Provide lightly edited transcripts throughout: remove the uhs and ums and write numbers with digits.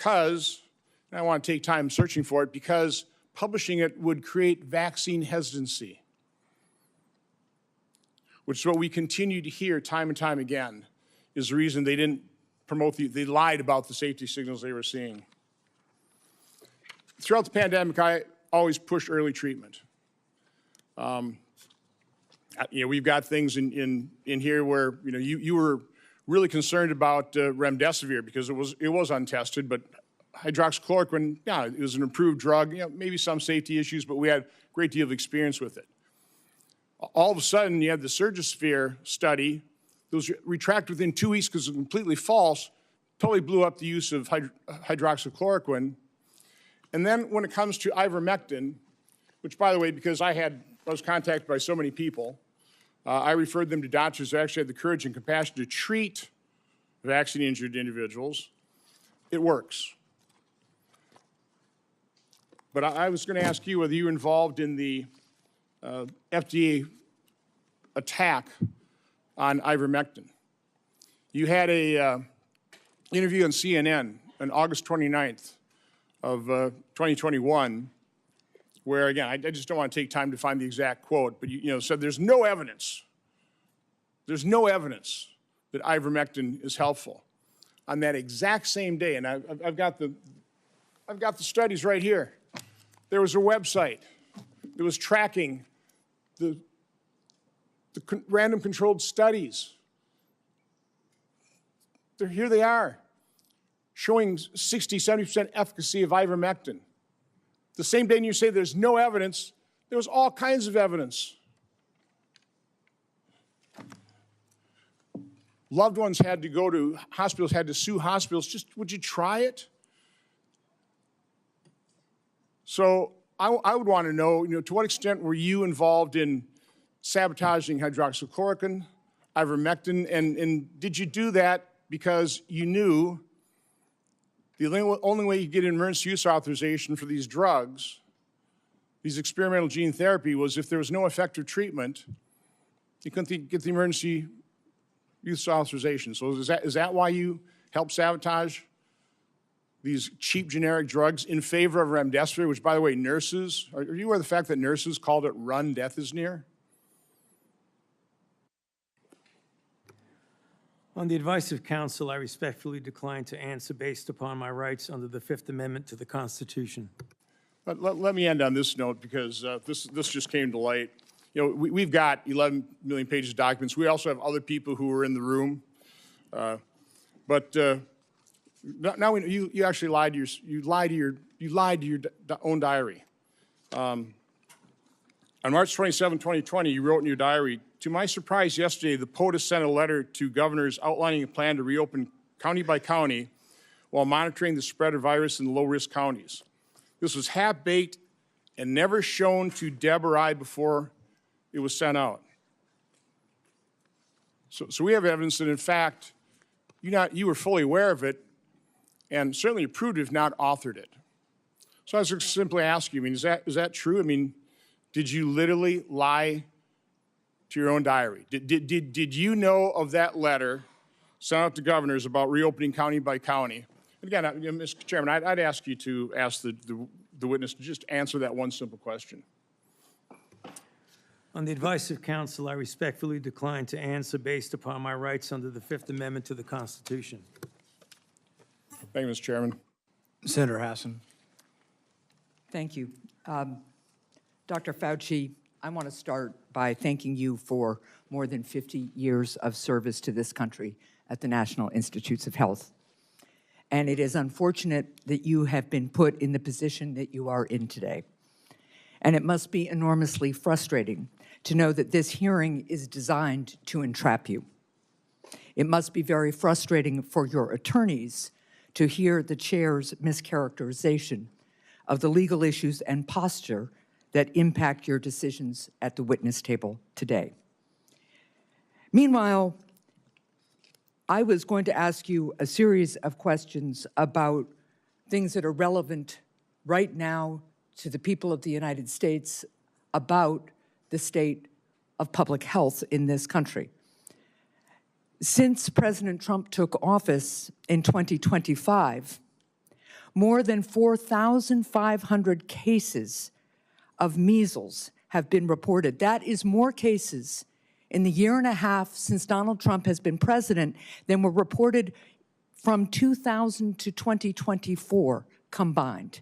because, and I want to take time searching for it, because publishing it would create vaccine hesitancy, which is what we continue to hear time and time again, is the reason they didn't promote they lied about the safety signals they were seeing. Throughout the pandemic, I always pushed early treatment. We've got things in here where, you were really concerned about remdesivir because it was untested, but hydroxychloroquine, yeah, it was an approved drug, maybe some safety issues, but we had a great deal of experience with it. All of a sudden, you had the Surgisphere study that was retracted within 2 weeks because it was completely false, totally blew up the use of hydroxychloroquine. And then when it comes to ivermectin, which, by the way, because I was contacted by so many people, I referred them to doctors who actually had the courage and compassion to treat vaccine-injured individuals. It works. But I was going to ask you whether you were involved in the FDA attack on ivermectin. You had a interview on CNN on August 29th of 2021, where, again, I just don't want to take time to find the exact quote, but you said there's no evidence that ivermectin is helpful. On that exact same day, and I've got the studies right here. There was a website that was tracking the random controlled studies. Here they are, showing 60, 70% efficacy of ivermectin. The same day you say there's no evidence, there was all kinds of evidence. Loved ones had to go to hospitals, had to sue hospitals. Just, would you try it? So I would want to know, to what extent were you involved in sabotaging hydroxychloroquine, ivermectin, and did you do that because you knew the only way you get an emergency use authorization for these drugs, these experimental gene therapy, was if there was no effective treatment, you couldn't get the emergency use authorization. So is that why you helped sabotage these cheap generic drugs in favor of remdesivir, which, by the way, are you aware of the fact that nurses called it "run, death is near"? On the advice of counsel, I respectfully decline to answer based upon my rights under the Fifth Amendment to the Constitution. But let me end on this note, because this just came to light. We've got 11 million pages of documents. We also have other people who were in the room. But now we know you actually lied to your own diary. On March 27, 2020, you wrote in your diary, "To my surprise yesterday, the POTUS sent a letter to governors outlining a plan to reopen county by county while monitoring the spread of virus in low-risk counties. This was half-baked and never shown to Deb or I before it was sent out." So we have evidence that, in fact, you were fully aware of it and certainly approved it, if not authored it. So I was just simply asking you, is that true? Did you literally lie to your own diary? Did you know of that letter sent out to governors about reopening county by county? And again, Mr. Chairman, I'd ask you to ask the witness to just answer that one simple question. On the advice of counsel, I respectfully decline to answer based upon my rights under the Fifth Amendment to the Constitution. Thank you, Mr. Chairman. Senator Hassan. Thank you. Dr. Fauci, I want to start by thanking you for more than 50 years of service to this country at the National Institutes of Health. And it is unfortunate that you have been put in the position that you are in today. And it must be enormously frustrating to know that this hearing is designed to entrap you. It must be very frustrating for your attorneys to hear the chair's mischaracterization of the legal issues and posture that impact your decisions at the witness table today. Meanwhile, I was going to ask you a series of questions about things that are relevant right now to the people of the United States about the state of public health in this country. Since President Trump took office in 2025, More than 4,500 cases of measles have been reported. That is more cases in the year and a half since Donald Trump has been president than were reported from 2000 to 2024 combined.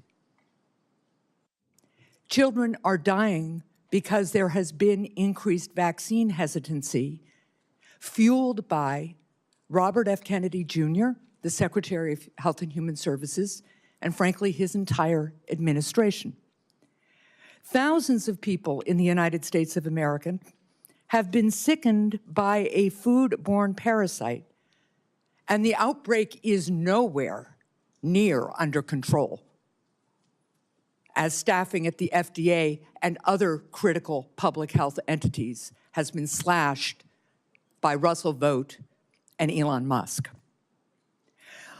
Children are dying because there has been increased vaccine hesitancy, fueled by Robert F. Kennedy Jr., the Secretary of Health and Human Services, and frankly, his entire administration. Thousands of people in the United States of America have been sickened by a foodborne parasite, and the outbreak is nowhere near under control, as staffing at the FDA and other critical public health entities has been slashed by Russell Vought and Elon Musk.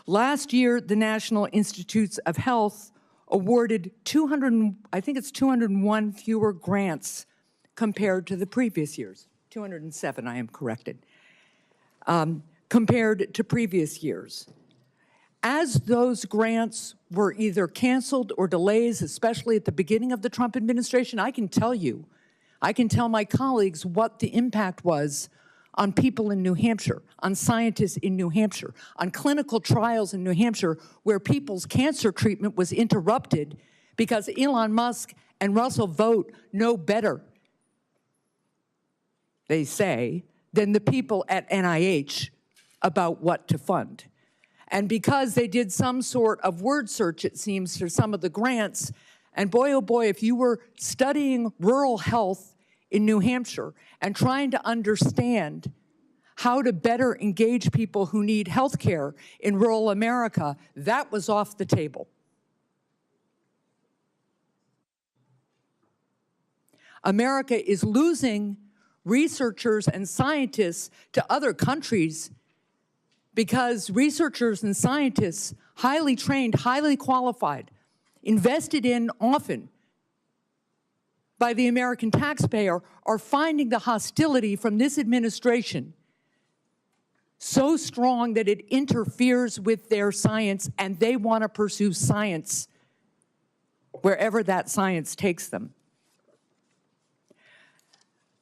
Last year, the National Institutes of Health awarded 201 fewer grants compared to the previous years. 207, I am corrected, compared to previous years. As those grants were either canceled or delays, especially at the beginning of the Trump administration, I can tell my colleagues what the impact was on people in New Hampshire, on scientists in New Hampshire, on clinical trials in New Hampshire where people's cancer treatment was interrupted because Elon Musk and Russell Vought know better, they say, than the people at NIH about what to fund. And because they did some sort of word search, it seems, for some of the grants, and boy, oh boy, if you were studying rural health in New Hampshire and trying to understand how to better engage people who need health care in rural America, that was off the table. America is losing researchers and scientists to other countries because researchers and scientists, highly trained, highly qualified, invested in often by the American taxpayer, are finding the hostility from this administration so strong that it interferes with their science, and they want to pursue science wherever that science takes them.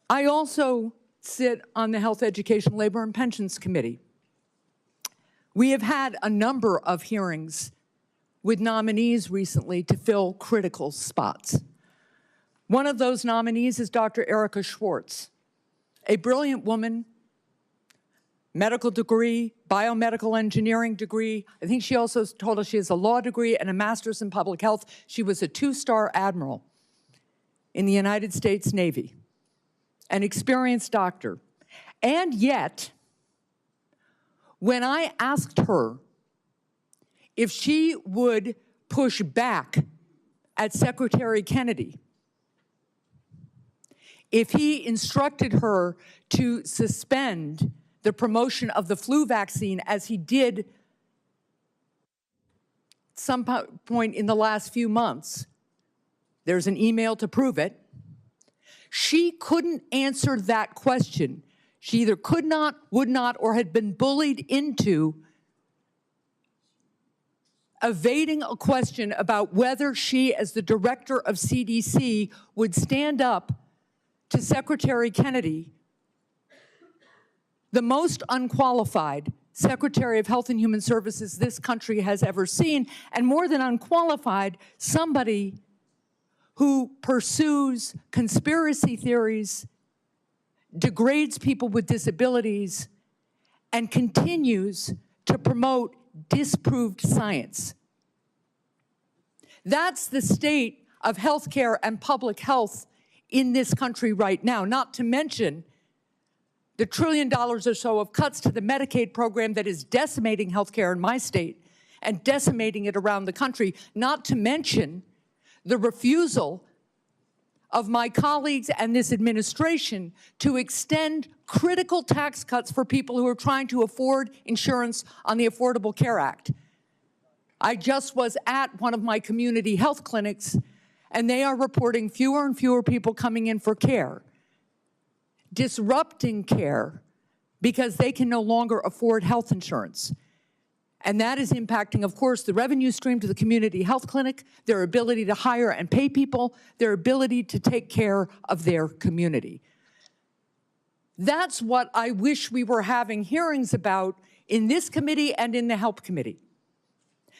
I also sit on the Health, Education, Labor, and Pensions Committee. We have had a number of hearings with nominees recently to fill critical spots. One of those nominees is Dr. Erica Schwartz, a brilliant woman, medical degree, biomedical engineering degree. I think she also told us she has a law degree and a master's in public health. She was a two-star admiral in the United States Navy, an experienced doctor. And yet, when I asked her if she would push back at Secretary Kennedy, if he instructed her to suspend the promotion of the flu vaccine as he did some point in the last few months, there's an email to prove it, she couldn't answer that question. She either could not, would not, or had been bullied into evading a question about whether she, as the director of CDC, would stand up to Secretary Kennedy, the most unqualified Secretary of Health and Human Services this country has ever seen, and more than unqualified, somebody who pursues conspiracy theories, degrades people with disabilities, and continues to promote disproved science. That's the state of healthcare and public health in this country right now, not to mention the $1 trillion or so of cuts to the Medicaid program that is decimating healthcare in my state and decimating it around the country, not to mention the refusal of my colleagues and this administration to extend critical tax cuts for people who are trying to afford insurance on the Affordable Care Act. I just was at one of my community health clinics, and they are reporting fewer and fewer people coming in for care, disrupting care because they can no longer afford health insurance. And that is impacting, of course, the revenue stream to the community health clinic, their ability to hire and pay people, their ability to take care of their community. That's what I wish we were having hearings about in this committee and in the Health Committee.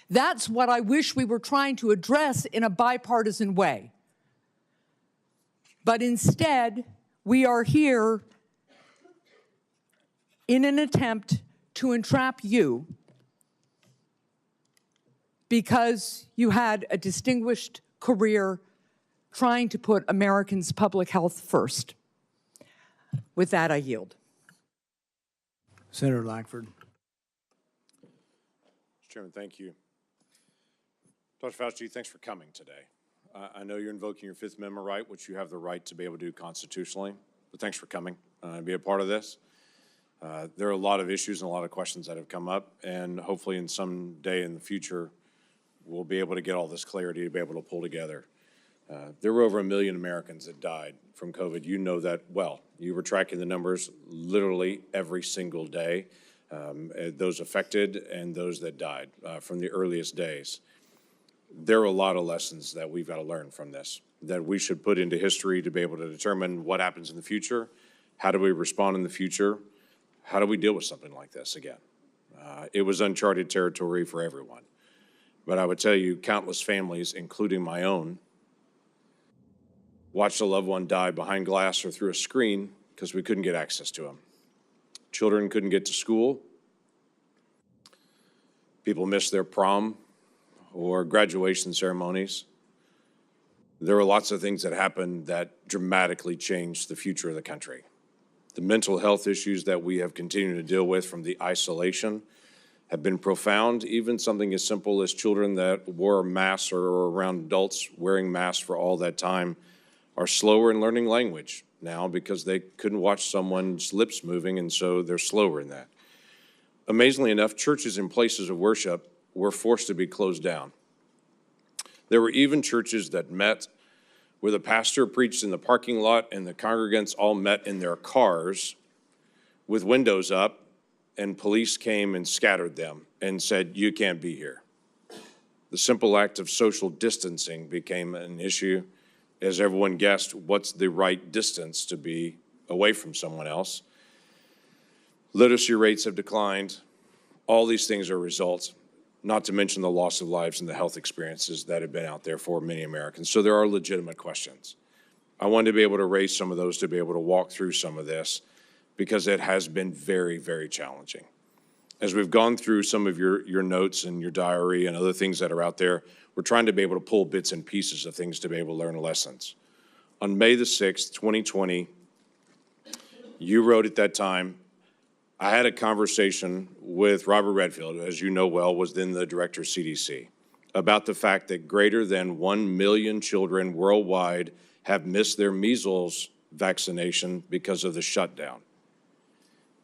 That's what I wish we were trying to address in a bipartisan way. But instead, we are here in an attempt to entrap you because you had a distinguished career trying to put Americans' public health first. With that, I yield. Senator Lankford. Mr. Chairman, thank you. Dr. Fauci, thanks for coming today. I know you're invoking your Fifth Amendment right, which you have the right to be able to do constitutionally, but thanks for coming and be a part of this. There are a lot of issues and a lot of questions that have come up, and hopefully in some day in the future, we'll be able to get all this clarity to be able to pull together. There were over 1 million Americans that died from COVID. You know that well. You were tracking the numbers literally every single day, those affected and those that died from the earliest days. There are a lot of lessons that we've got to learn from this, that we should put into history to be able to determine what happens in the future, how do we respond in the future, how do we deal with something like this again. It was uncharted territory for everyone. But I would tell you, countless families, including my own, watched a loved one die behind glass or through a screen because we couldn't get access to them. Children couldn't get to school. People missed their prom or graduation ceremonies. There were lots of things that happened that dramatically changed the future of the country. The mental health issues that we have continued to deal with from the isolation have been profound. Even something as simple as children that wore masks or around adults wearing masks for all that time are slower in learning language now because they couldn't watch someone's lips moving, and so they're slower in that. Amazingly enough, churches and places of worship were forced to be closed down. There were even churches that met where the pastor preached in the parking lot and the congregants all met in their cars with windows up, and police came and scattered them and said, you can't be here. The simple act of social distancing became an issue. As everyone guessed, what's the right distance to be away from someone else? Literacy rates have declined. All these things are results, not to mention the loss of lives and the health experiences that have been out there for many Americans. So there are legitimate questions. I wanted to be able to raise some of those, to be able to walk through some of this, because it has been very, very challenging. As we've gone through some of your notes and your diary and other things that are out there, we're trying to be able to pull bits and pieces of things to be able to learn lessons. On May the 6th, 2020, you wrote at that time, I had a conversation with Robert Redfield, who, as you know well, was then the director of CDC, about the fact that greater than 1 million children worldwide have missed their measles vaccination because of the shutdown.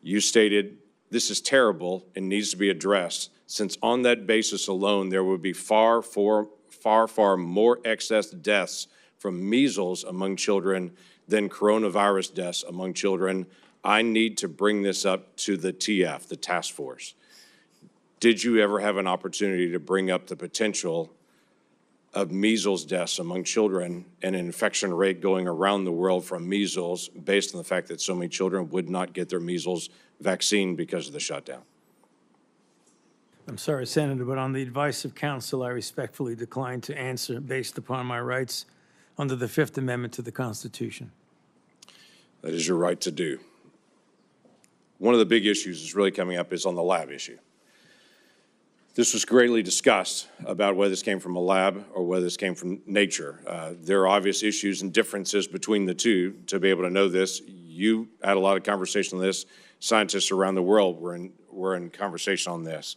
You stated, this is terrible and needs to be addressed, since on that basis alone, there would be far more excess deaths from measles among children than coronavirus deaths among children. I need to bring this up to the TF, the task force. Did you ever have an opportunity to bring up the potential of measles deaths among children and an infection rate going around the world from measles based on the fact that so many children would not get their measles vaccine because of the shutdown? I'm sorry, Senator, but on the advice of counsel, I respectfully decline to answer based upon my rights under the Fifth Amendment to the Constitution. That is your right to do. One of the big issues that's really coming up is on the lab issue. This was greatly discussed about whether this came from a lab or whether this came from nature. There are obvious issues and differences between the two to be able to know this. You had a lot of conversation on this. Scientists around the world were in conversation on this.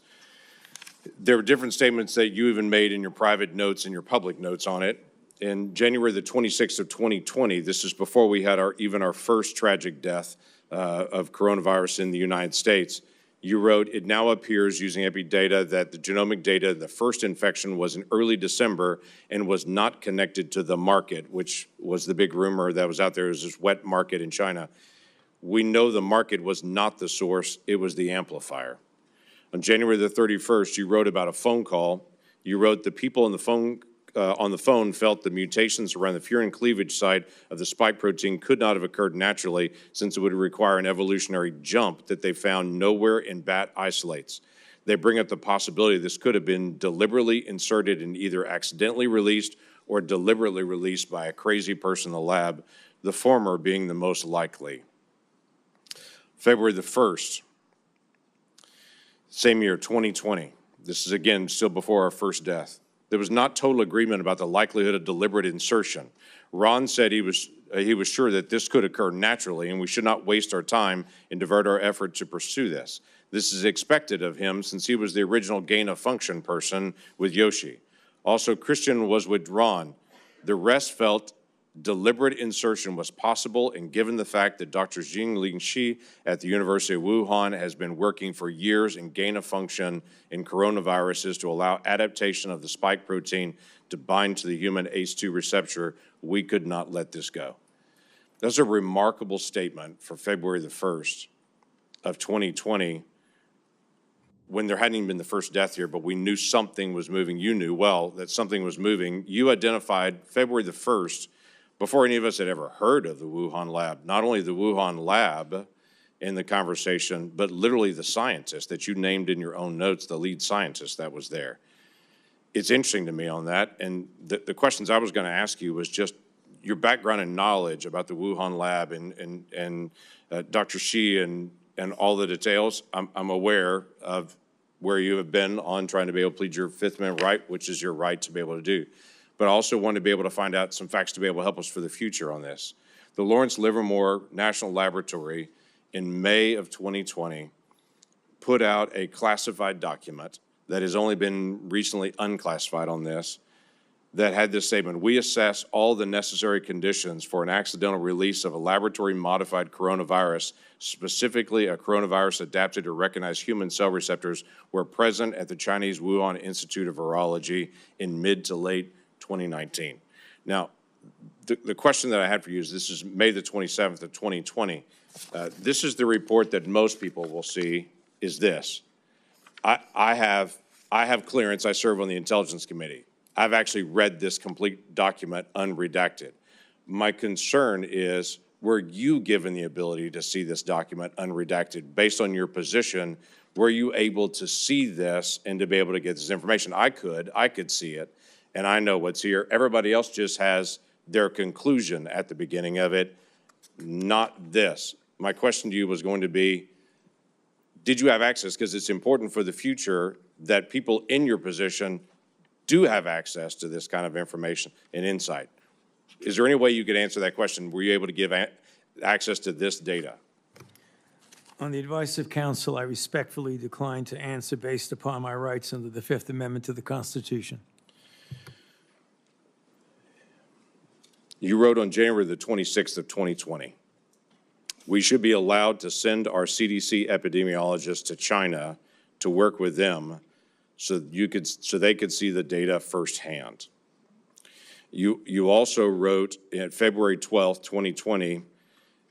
There were different statements that you even made in your private notes and your public notes on it. In January the 26th of 2020, this is before we had our first tragic death of coronavirus in the United States, you wrote, it now appears using epi data that the genomic data, the first infection was in early December and was not connected to the market, which was the big rumor that was out there, was this wet market in China. We know the market was not the source, it was the amplifier. On January the 31st, you wrote about a phone call. You wrote, the people on the phone felt the mutations around the furin cleavage site of the spike protein could not have occurred naturally, since it would require an evolutionary jump that they found nowhere in bat isolates. They bring up the possibility this could have been deliberately inserted and either accidentally released or deliberately released by a crazy person in the lab, the former being the most likely. February the 1st, same year, 2020. This is, again, still before our first death. There was not total agreement about the likelihood of deliberate insertion. Ron said he was sure that this could occur naturally, and we should not waste our time and divert our effort to pursue this. This is expected of him, since he was the original gain-of-function person with Yoshi. Also, Christian was with Ron. The rest felt deliberate insertion was possible, and given the fact that Dr. Jingling Shi at the University of Wuhan has been working for years in gain-of-function in coronaviruses to allow adaptation of the spike protein to bind to the human ACE2 receptor, we could not let this go. That's a remarkable statement for February the 1st of 2020, when there hadn't even been the first death here, but we knew something was moving. You knew well that something was moving. You identified February the 1st before any of us had ever heard of the Wuhan lab. Not only the Wuhan lab in the conversation, but literally the scientist that you named in your own notes, the lead scientist that was there. It's interesting to me on that, and the questions I was going to ask you was just your background and knowledge about the Wuhan lab and Dr. Shi and all the details. I'm aware of where you have been on trying to be able to plead your Fifth Amendment right, which is your right to be able to do. But I also want to be able to find out some facts to be able to help us for the future on this. The Lawrence Livermore National Laboratory in May of 2020 put out a classified document that has only been recently unclassified on this, that had this statement: we assess all the necessary conditions for an accidental release of a laboratory-modified coronavirus, specifically a coronavirus adapted to recognize human cell receptors, were present at the Chinese Wuhan Institute of Virology in mid to late 2019. Now, the question that I had for you is, this is May the 27th of 2020. This is the report that most people will see, is this. I have clearance. I serve on the Intelligence Committee. I've actually read this complete document unredacted. My concern is, were you given the ability to see this document unredacted? Based on your position, were you able to see this and to be able to get this information? I could see it, and I know what's here. Everybody else just has their conclusion at the beginning of it, not this. My question to you was going to be, did you have access? Because it's important for the future that people in your position do have access to this kind of information and insight. Is there any way you could answer that question? Were you able to give access to this data? On the advice of counsel, I respectfully decline to answer based upon my rights under the Fifth Amendment to the Constitution. You wrote on January the 26th of 2020, we should be allowed to send our CDC epidemiologists to China to work with them so they could see the data firsthand. You also wrote in February 12th, 2020,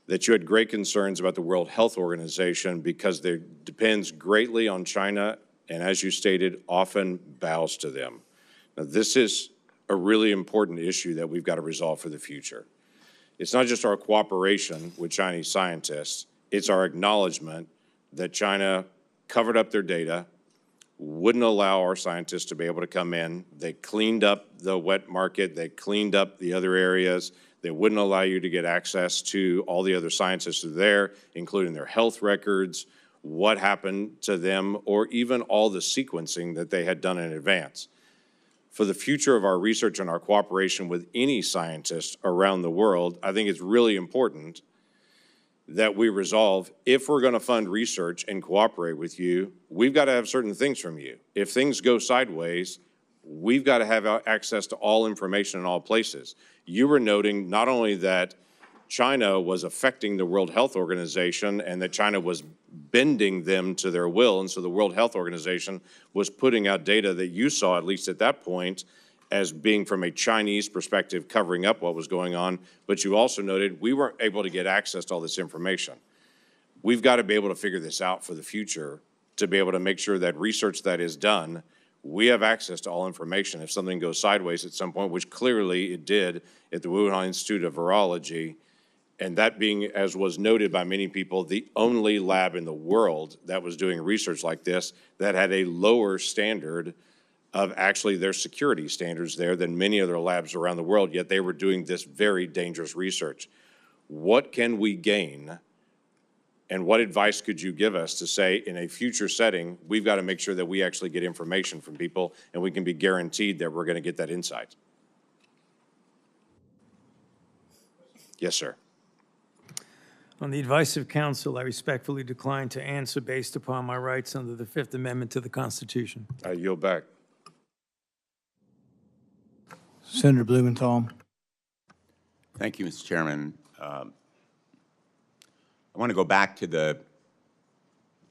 that you had great concerns about the World Health Organization because it depends greatly on China and, as you stated, often bows to them. Now, this is a really important issue that we've got to resolve for the future. It's not just our cooperation with Chinese scientists, it's our acknowledgement that China covered up their data, wouldn't allow our scientists to be able to come in. They cleaned up the wet market. They cleaned up the other areas. They wouldn't allow you to get access to all the other scientists who are there, including their health records, what happened to them, or even all the sequencing that they had done in advance. For the future of our research and our cooperation with any scientists around the world, I think it's really important that we resolve, if we're going to fund research and cooperate with you, we've got to have certain things from you. If things go sideways, we've got to have access to all information in all places. You were noting not only that China was affecting the World Health Organization and that China was bending them to their will, and so the World Health Organization was putting out data that you saw, at least at that point, as being from a Chinese perspective, covering up what was going on, but you also noted we weren't able to get access to all this information. We've got to be able to figure this out for the future to be able to make sure that research that is done, we have access to all information. If something goes sideways at some point, which clearly it did at the Wuhan Institute of Virology, and that being, as was noted by many people, the only lab in the world that was doing research like this that had a lower standard of actually their security standards there than many other labs around the world, yet they were doing this very dangerous research. What can we gain, and what advice could you give us to say in a future setting, we've got to make sure that we actually get information from people and we can be guaranteed that we're going to get that insight? Yes, sir. On the advice of counsel, I respectfully decline to answer based upon my rights under the Fifth Amendment to the Constitution. I yield back. Senator Blumenthal. Thank you, Mr. Chairman. I want to go back to the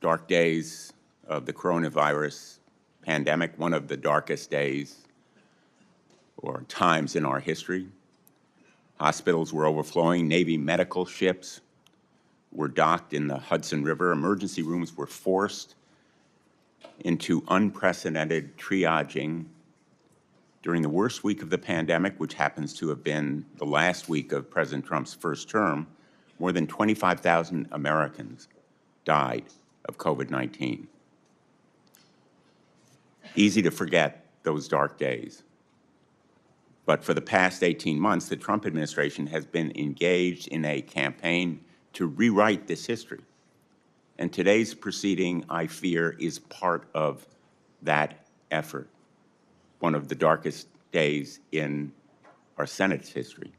dark days of the coronavirus pandemic, one of the darkest days or times in our history. Hospitals were overflowing. Navy medical ships were docked in the Hudson River. Emergency rooms were forced into unprecedented triaging during the worst week of the pandemic, which happens to have been the last week of President Trump's first term. More than 25,000 Americans died of COVID-19. Easy to forget those dark days. But for the past 18 months, the Trump administration has been engaged in a campaign to rewrite this history. And today's proceeding, I fear, is part of that effort, one of the darkest days in our Senate's history.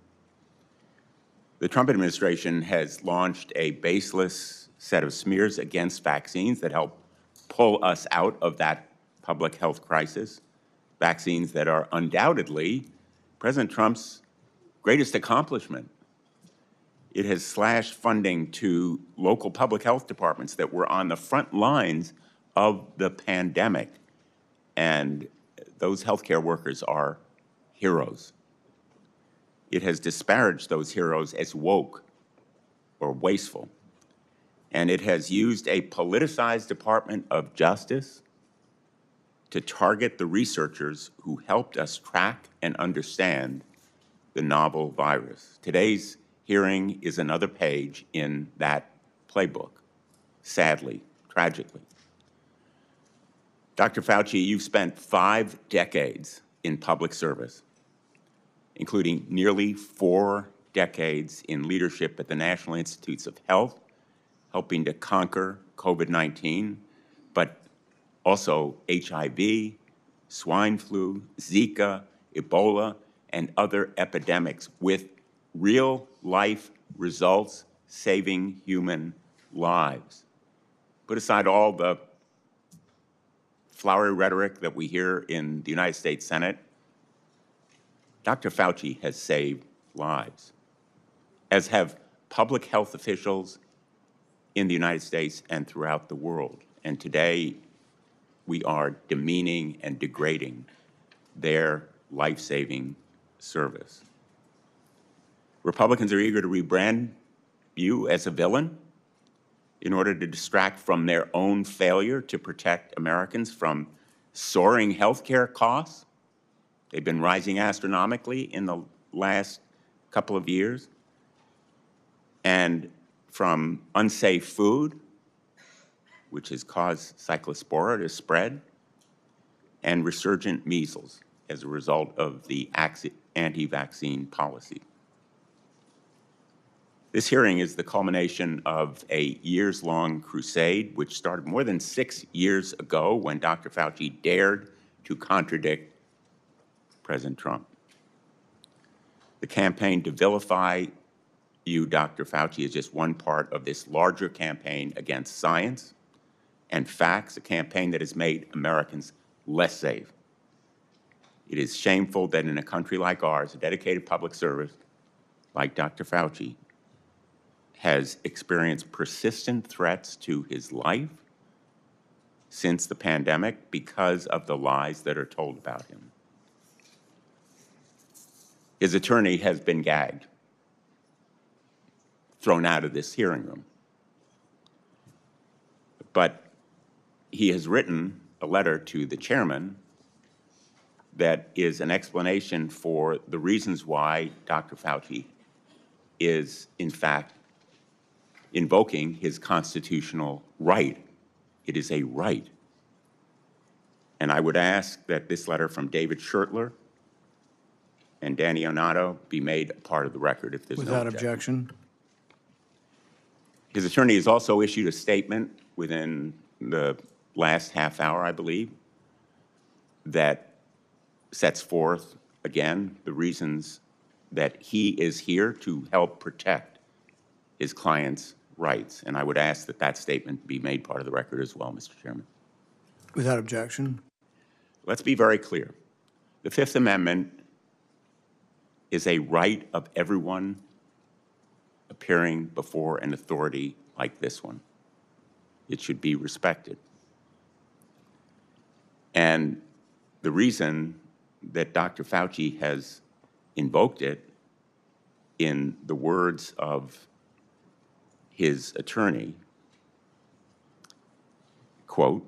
The Trump administration has launched a baseless set of smears against vaccines that help pull us out of that public health crisis, vaccines that are undoubtedly President Trump's greatest accomplishment. It has slashed funding to local public health departments that were on the front lines of the pandemic, and those healthcare workers are heroes. It has disparaged those heroes as woke or wasteful, and it has used a politicized Department of Justice to target the researchers who helped us track and understand the novel virus. Today's hearing is another page in that playbook, sadly, tragically. Dr. Fauci, you've spent 5 decades in public service, including nearly 4 decades in leadership at the National Institutes of Health, helping to conquer COVID-19, but also HIV, swine flu, Zika, Ebola, and other epidemics with real-life results saving human lives. Put aside all the flowery rhetoric that we hear in the United States Senate. Dr. Fauci has saved lives, as have public health officials in the United States and throughout the world. And today, we are demeaning and degrading their life-saving service. Republicans are eager to rebrand you as a villain in order to distract from their own failure to protect Americans from soaring health care costs. They've been rising astronomically in the last couple of years, and from unsafe food, which has caused cyclospora to spread, and resurgent measles as a result of the anti-vaccine policy. This hearing is the culmination of a years-long crusade, which started more than 6 years ago when Dr. Fauci dared to contradict President Trump. The campaign to vilify you, Dr. Fauci, is just one part of this larger campaign against science and facts, a campaign that has made Americans less safe. It is shameful that in a country like ours, a dedicated public service like Dr. Fauci has experienced persistent threats to his life since the pandemic because of the lies that are told about him. His attorney has been gagged, thrown out of this hearing room. But he has written a letter to the chairman that is an explanation for the reasons why Dr. Fauci is, in fact, invoking his constitutional right. It is a right. And I would ask that this letter from David Schertler and Danny Onato be made a part of the record if there's no Without objection. objection. His attorney has also issued a statement within the last half hour, I believe, that sets forth, again, the reasons that he is here to help protect his client's rights. And I would ask that that statement be made part of the record as well, Mr. Chairman. Without objection. Let's be very clear. The Fifth Amendment is a right of everyone appearing before an authority like this one. It should be respected. And the reason that Dr. Fauci has invoked it, in the words of his attorney, quote,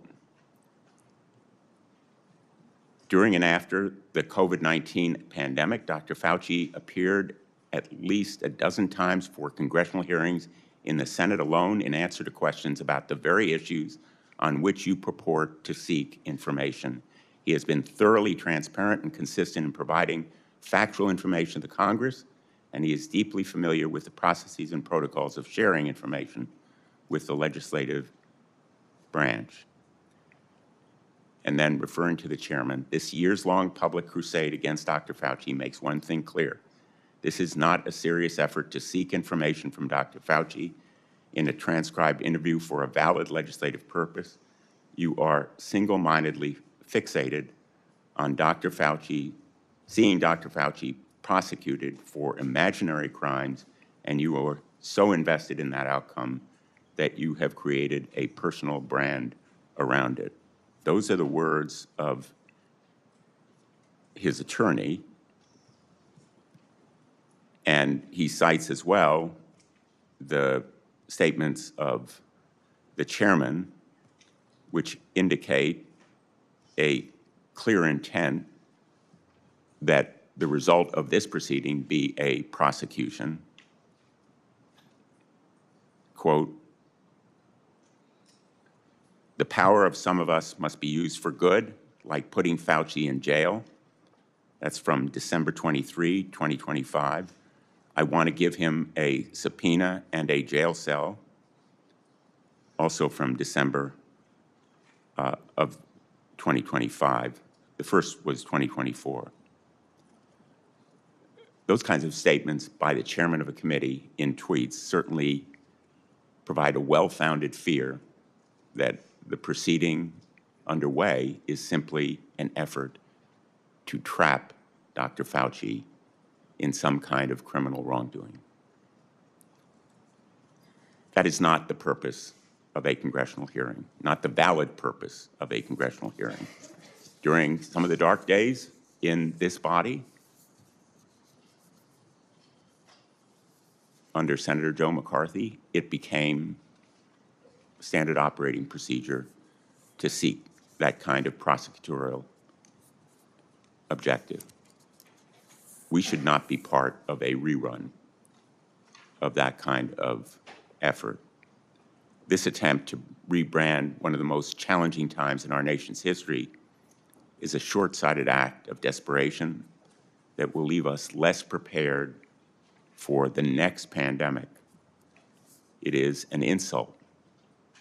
during and after the COVID-19 pandemic, Dr. Fauci appeared at least a dozen times for congressional hearings in the Senate alone in answer to questions about the very issues on which you purport to seek information. He has been thoroughly transparent and consistent in providing factual information to Congress, and he is deeply familiar with the processes and protocols of sharing information with the legislative branch. And then, referring to the chairman, this years-long public crusade against Dr. Fauci makes one thing clear. This is not a serious effort to seek information from Dr. Fauci in a transcribed interview for a valid legislative purpose. You are single-mindedly fixated on Dr. Fauci, seeing Dr. Fauci prosecuted for imaginary crimes, and you are so invested in that outcome that you have created a personal brand around it. Those are the words of his attorney, and he cites as well the statements of the chairman, which indicate a clear intent that the result of this proceeding be a prosecution. Quote, the power of some of us must be used for good, like putting Fauci in jail. That's from December 23, 2025. I want to give him a subpoena and a jail cell, also from December of 2025. The first was 2024. Those kinds of statements by the chairman of a committee in tweets certainly provide a well-founded fear that the proceeding underway is simply an effort to trap Dr. Fauci in some kind of criminal wrongdoing. That is not the purpose of a congressional hearing, not the valid purpose of a congressional hearing. During some of the dark days in this body, under Senator Joe McCarthy, it became standard operating procedure to seek that kind of prosecutorial objective. We should not be part of a rerun of that kind of effort. This attempt to rebrand one of the most challenging times in our nation's history is a short-sighted act of desperation that will leave us less prepared for the next pandemic. It is an insult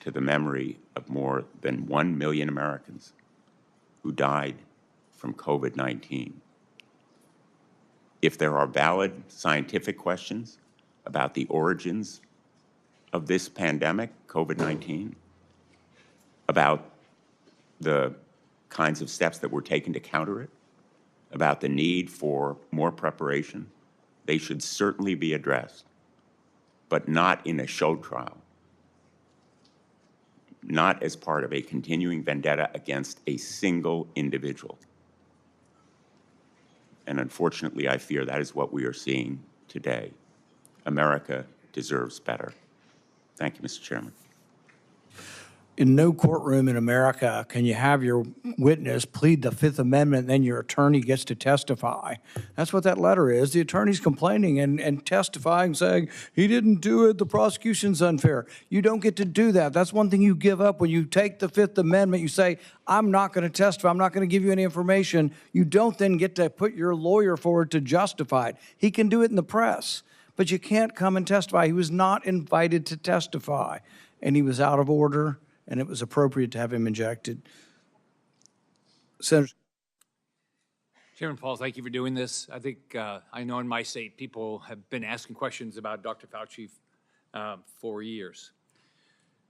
to the memory of more than 1 million Americans who died from COVID-19. If there are valid scientific questions about the origins of this pandemic, COVID-19, about the kinds of steps that were taken to counter it, about the need for more preparation, they should certainly be addressed, but not in a show trial, not as part of a continuing vendetta against a single individual. And unfortunately, I fear that is what we are seeing today. America deserves better. Thank you, Mr. Chairman. In no courtroom in America can you have your witness plead the Fifth Amendment, and then your attorney gets to testify. That's what that letter is. The attorney's complaining and testifying, saying, he didn't do it, the prosecution's unfair. You don't get to do that. That's one thing you give up when you take the Fifth Amendment. You say, I'm not going to testify. I'm not going to give you any information. You don't then get to put your lawyer forward to justify it. He can do it in the press, but you can't come and testify. He was not invited to testify, and he was out of order, and it was appropriate to have him ejected. Senator. Chairman Paul, thank you for doing this. I think, I know in my state, people have been asking questions about Dr. Fauci for years.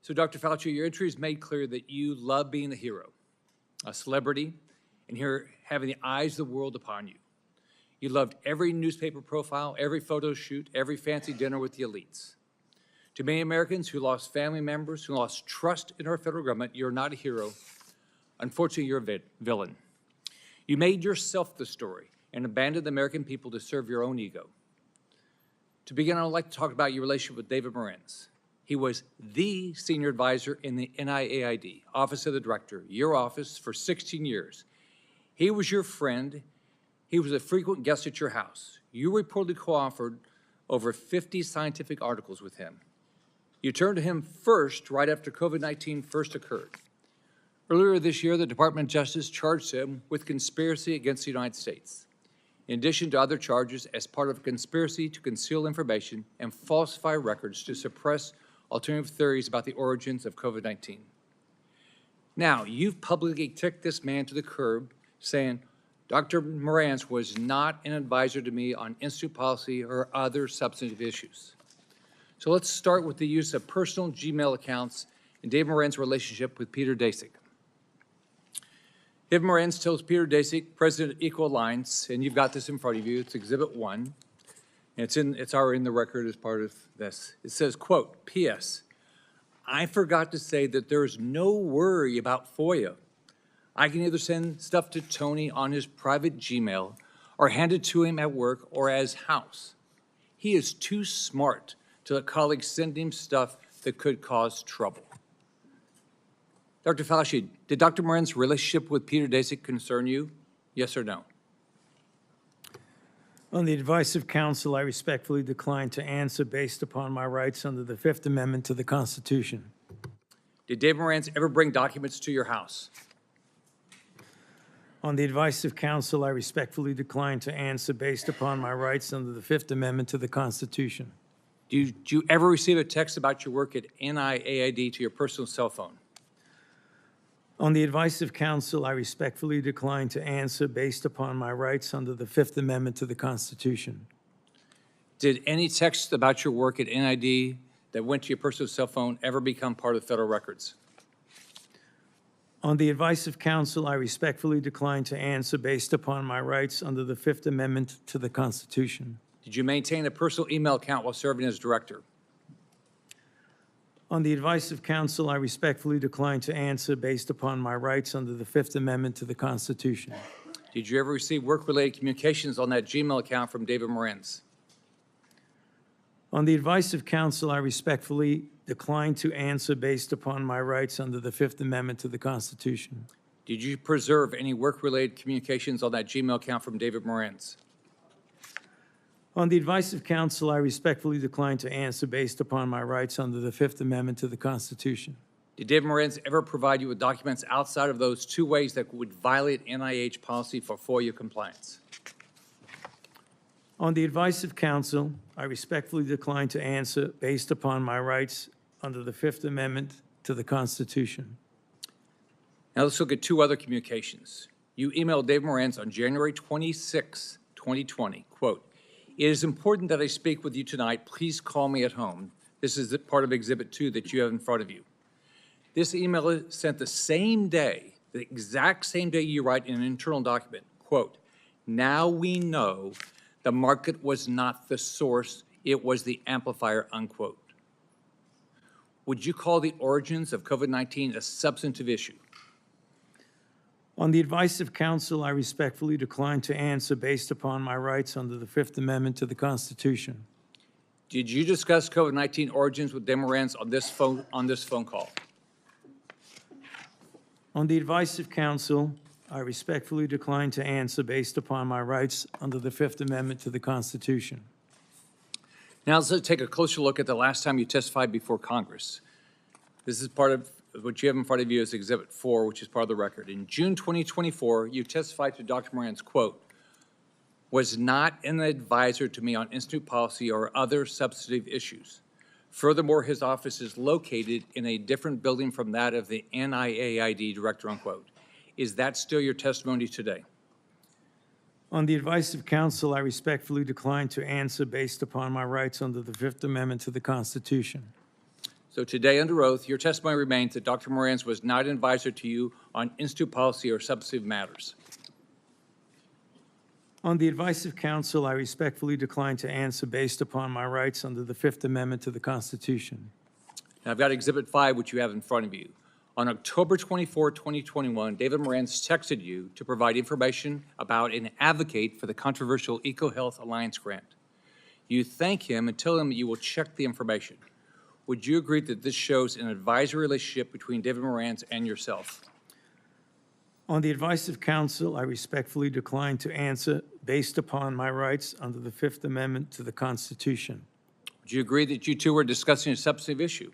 So Dr. Fauci, your entry has made clear that you love being a hero, a celebrity, and here having the eyes of the world upon you. You loved every newspaper profile, every photo shoot, every fancy dinner with the elites. To many Americans who lost family members, who lost trust in our federal government, you're not a hero. Unfortunately, you're a villain. You made yourself the story and abandoned the American people to serve your own ego. To begin, I'd like to talk about your relationship with David Morenz. He was the senior advisor in the NIAID, Office of the Director, your office, for 16 years. He was your friend. He was a frequent guest at your house. You reportedly co-authored over 50 scientific articles with him. You turned to him first right after COVID-19 first occurred. Earlier this year, the Department of Justice charged him with conspiracy against the United States, in addition to other charges as part of a conspiracy to conceal information and falsify records to suppress alternative theories about the origins of COVID-19. Now, you've publicly kicked this man to the curb, saying, Dr. Morenz was not an advisor to me on institute policy or other substantive issues. So let's start with the use of personal Gmail accounts and David Morenz's relationship with Peter Daszak. David Morenz tells Peter Daszak, president of Equal Alliance, and you've got this in front of you, it's Exhibit 1, and it's already in the record as part of this. It says, quote, P.S. I forgot to say that there is no worry about FOIA. I can either send stuff to Tony on his private Gmail or hand it to him at work or as house. He is too smart to let colleagues send him stuff that could cause trouble. Dr. Fauci, did Dr. Morenz's relationship with Peter Daszak concern you? Yes or no? On the advice of counsel, I respectfully decline to answer based upon my rights under the Fifth Amendment to the Constitution. Did David Morenz ever bring documents to your house? On the advice of counsel, I respectfully decline to answer based upon my rights under the Fifth Amendment to the Constitution. Did you ever receive a text about your work at NIAID to your personal cell phone? On the advice of counsel, I respectfully decline to answer based upon my rights under the Fifth Amendment to the Constitution. Did any text about your work at NIAID that went to your personal cell phone ever become part of federal records? On the advice of counsel, I respectfully decline to answer based upon my rights under the Fifth Amendment to the Constitution. Did you maintain a personal email account while serving as director? On the advice of counsel, I respectfully decline to answer based upon my rights under the Fifth Amendment to the Constitution. Did you ever receive work-related communications on that Gmail account from David Morenz? On the advice of counsel, I respectfully decline to answer based upon my rights under the Fifth Amendment to the Constitution. Did you preserve any work-related communications on that Gmail account from David Morenz? On the advice of counsel, I respectfully decline to answer based upon my rights under the Fifth Amendment to the Constitution. Did David Morenz ever provide you with documents outside of those two ways that would violate NIH policy for FOIA compliance? On the advice of counsel, I respectfully decline to answer based upon my rights under the Fifth Amendment to the Constitution. Now let's look at two other communications. You emailed David Morenz on January 26, 2020, quote, "It is important that I speak with you tonight. Please call me at home." This is part of Exhibit 2 that you have in front of you. This email is sent the same day, the exact same day you write in an internal document, quote, "Now we know the market was not the source, it was the amplifier," unquote. Would you call the origins of COVID-19 a substantive issue? On the advice of counsel, I respectfully decline to answer based upon my rights under the Fifth Amendment to the Constitution. Did you discuss COVID-19 origins with David Morenz on this phone call? On the advice of counsel, I respectfully decline to answer based upon my rights under the Fifth Amendment to the Constitution. Now let's take a closer look at the last time you testified before Congress. This is part of what you have in front of you as Exhibit 4, which is part of the record. In June 2024, you testified to Dr. Moran's, quote, "was not an advisor to me on institute policy or other substantive issues. Furthermore, his office is located in a different building from that of the NIAID director," unquote. Is that still your testimony today? On the advice of counsel, I respectfully decline to answer based upon my rights under the Fifth Amendment to the Constitution. So today, under oath, your testimony remains that Dr. Moran's was not an advisor to you on institute policy or substantive matters. On the advice of counsel, I respectfully decline to answer based upon my rights under the Fifth Amendment to the Constitution. Now, I've got Exhibit 5, which you have in front of you. On October 24, 2021, David Moran's texted you to provide information about and advocate for the controversial EcoHealth Alliance grant. You thank him and tell him you will check the information. Would you agree that this shows an advisory relationship between David Moran's and yourself? On the advice of counsel, I respectfully decline to answer based upon my rights under the Fifth Amendment to the Constitution. Would you agree that you two were discussing a substantive issue?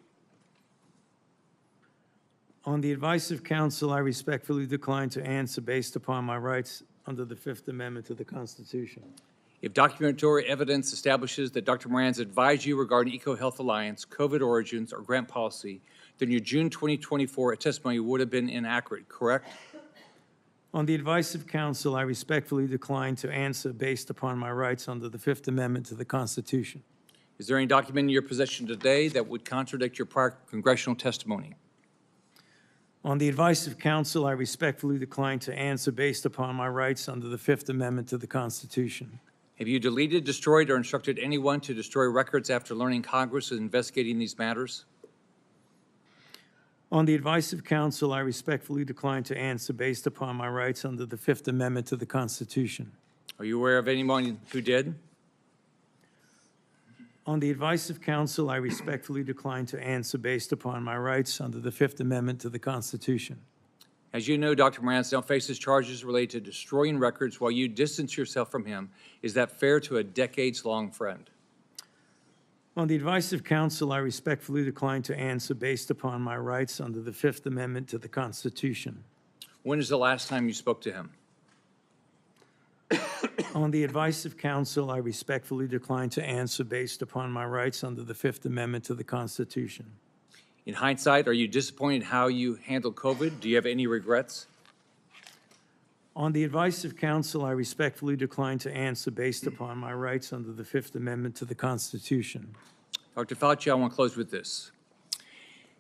On the advice of counsel, I respectfully decline to answer based upon my rights under the Fifth Amendment to the Constitution. If documentary evidence establishes that Dr. Moran's advised you regarding EcoHealth Alliance, COVID origins, or grant policy, then your June 2024 testimony would have been inaccurate, correct? On the advice of counsel, I respectfully decline to answer based upon my rights under the Fifth Amendment to the Constitution. Is there any document in your possession today that would contradict your prior congressional testimony? On the advice of counsel, I respectfully decline to answer based upon my rights under the Fifth Amendment to the Constitution. Have you deleted, destroyed, or instructed anyone to destroy records after learning Congress is investigating these matters? On the advice of counsel, I respectfully decline to answer based upon my rights under the Fifth Amendment to the Constitution. Are you aware of anyone who did? On the advice of counsel, I respectfully decline to answer based upon my rights under the Fifth Amendment to the Constitution. As you know, Dr. Moran now faces charges related to destroying records while you distance yourself from him. Is that fair to a decades-long friend? On the advice of counsel, I respectfully decline to answer based upon my rights under the Fifth Amendment to the Constitution. When is the last time you spoke to him? On the advice of counsel, I respectfully decline to answer based upon my rights under the Fifth Amendment to the Constitution. In hindsight, are you disappointed how you handled COVID? Do you have any regrets? On the advice of counsel, I respectfully decline to answer based upon my rights under the Fifth Amendment to the Constitution. Dr. Fauci, I want to close with this.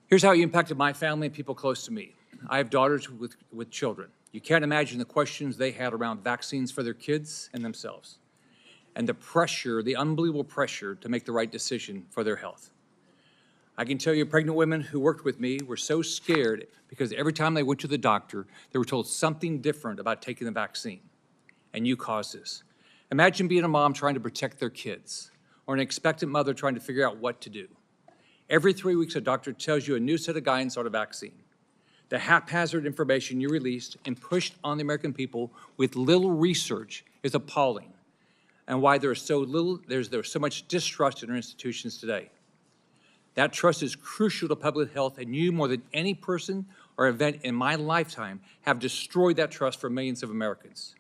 Here's how you impacted my family and people close to me. I have daughters with children. You can't imagine the questions they had around vaccines for their kids and themselves, and the pressure, the unbelievable pressure to make the right decision for their health. I can tell you pregnant women who worked with me were so scared because every time they went to the doctor, they were told something different about taking the vaccine, and you caused this. Imagine being a mom trying to protect their kids, or an expectant mother trying to figure out what to do. Every 3 weeks, a doctor tells you a new set of guidance on a vaccine. The haphazard information you released and pushed on the American people with little research is appalling, and why there's so much distrust in our institutions today. That trust is crucial to public health, and you, more than any person or event in my lifetime, have destroyed that trust for millions of Americans.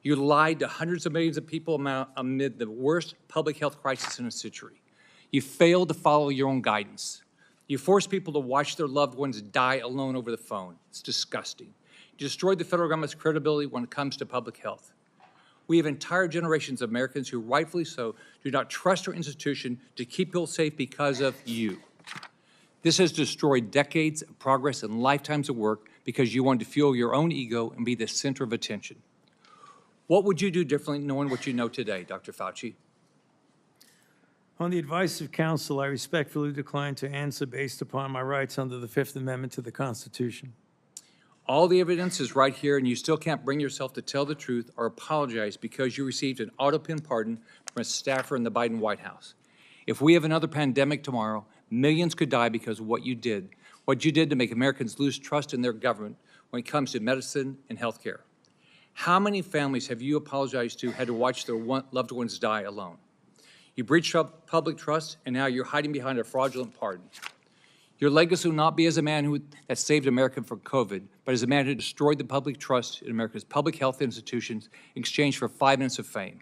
You lied to hundreds of millions of people amid the worst public health crisis in a century. You failed to follow your own guidance. You forced people to watch their loved ones die alone over the phone. It's disgusting. You destroyed the federal government's credibility when it comes to public health. We have entire generations of Americans who, rightfully so, do not trust our institution to keep people safe because of you. This has destroyed decades of progress and lifetimes of work because you wanted to fuel your own ego and be the center of attention. What would you do differently knowing what you know today, Dr. Fauci? On the advice of counsel, I respectfully decline to answer based upon my rights under the Fifth Amendment to the Constitution. All the evidence is right here, and you still can't bring yourself to tell the truth or apologize because you received an auto-pin pardon from a staffer in the Biden White House. If we have another pandemic tomorrow, millions could die because of what you did to make Americans lose trust in their government when it comes to medicine and healthcare. How many families have you apologized to had to watch their loved ones die alone? You breached public trust, and now you're hiding behind a fraudulent pardon. Your legacy will not be as a man that saved America from COVID, but as a man who destroyed the public trust in America's public health institutions in exchange for 5 minutes of fame.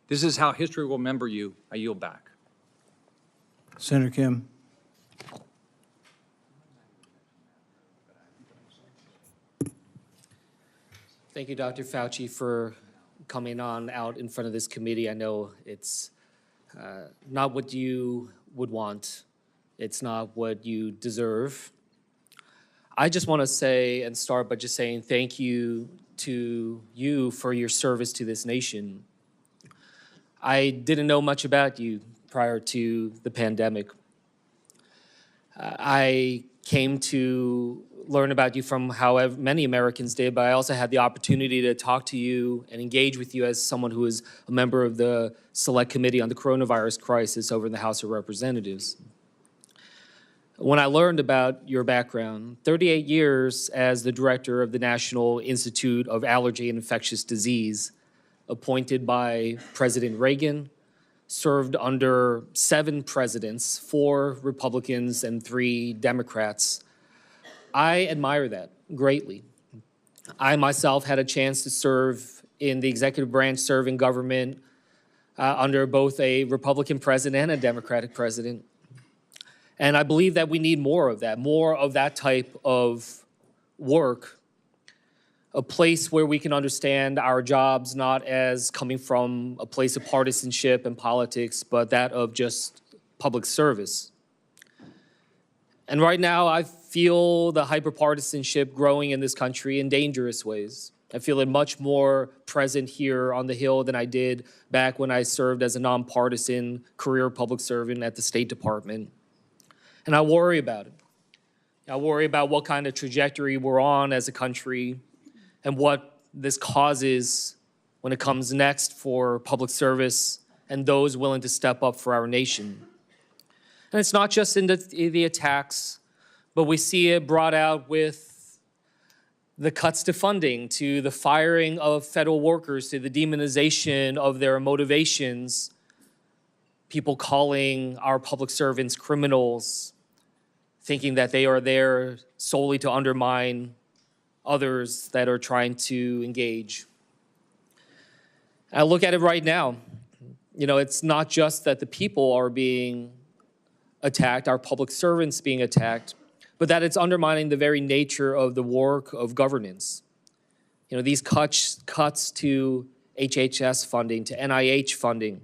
This is how history will remember you. I yield back. Senator Kim. Thank you, Dr. Fauci, for coming on out in front of this committee. I know it's not what you would want. It's not what you deserve. I just want to say and start by just saying thank you to you for your service to this nation. I didn't know much about you prior to the pandemic. I came to learn about you from however many Americans did, but I also had the opportunity to talk to you and engage with you as someone who is a member of the Select Committee on the Coronavirus Crisis over in the House of Representatives. When I learned about your background, 38 years as the director of the National Institute of Allergy and Infectious Disease, appointed by President Reagan, served under 7 presidents, 4 Republicans and 3 Democrats. I admire that greatly. I myself had a chance to serve in the executive branch, serve in government under both a Republican president and a Democratic president. And I believe that we need more of that type of work, a place where we can understand our jobs not as coming from a place of partisanship and politics, but that of just public service. And right now, I feel the hyperpartisanship growing in this country in dangerous ways. I feel it much more present here on the Hill than I did back when I served as a nonpartisan career public servant at the State Department. And I worry about it. I worry about what kind of trajectory we're on as a country and what this causes when it comes next for public service and those willing to step up for our nation. And it's not just in the attacks, but we see it brought out with the cuts to funding, to the firing of federal workers, to the demonization of their motivations, people calling our public servants criminals, thinking that they are there solely to undermine others that are trying to engage. I look at it right now. You know, it's not just that the people are being attacked, our public servants being attacked, but that it's undermining the very nature of the work of governance. You know, these cuts to HHS funding, to NIH funding,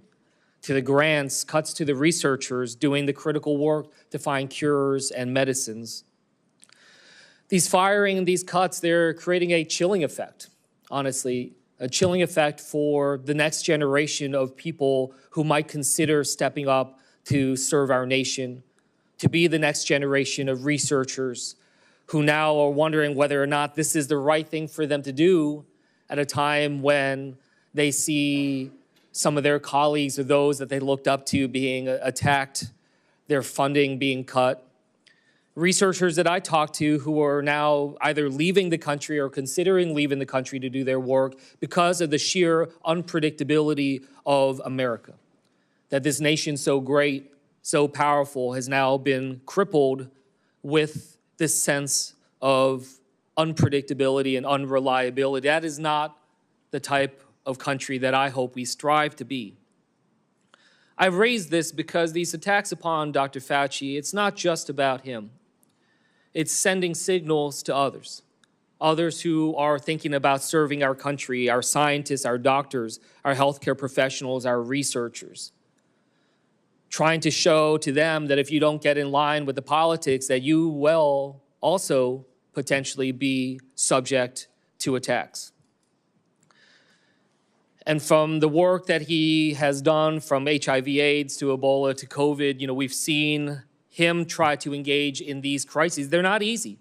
to the grants, cuts to the researchers doing the critical work to find cures and medicines. These firing and these cuts, they're creating a chilling effect, honestly, a chilling effect for the next generation of people who might consider stepping up to serve our nation, to be the next generation of researchers who now are wondering whether or not this is the right thing for them to do at a time when they see some of their colleagues or those that they looked up to being attacked, their funding being cut. Researchers that I talk to who are now either leaving the country or considering leaving the country to do their work because of the sheer unpredictability of America. That this nation so great, so powerful, has now been crippled with this sense of unpredictability and unreliability. That is not the type of country that I hope we strive to be. I've raised this because these attacks upon Dr. Fauci, it's not just about him. It's sending signals to others who are thinking about serving our country, our scientists, our doctors, our healthcare professionals, our researchers, trying to show to them that if you don't get in line with the politics, that you will also potentially be subject to attacks. And from the work that he has done, from HIV/AIDS to Ebola to COVID, we've seen him try to engage in these crises. They're not easy,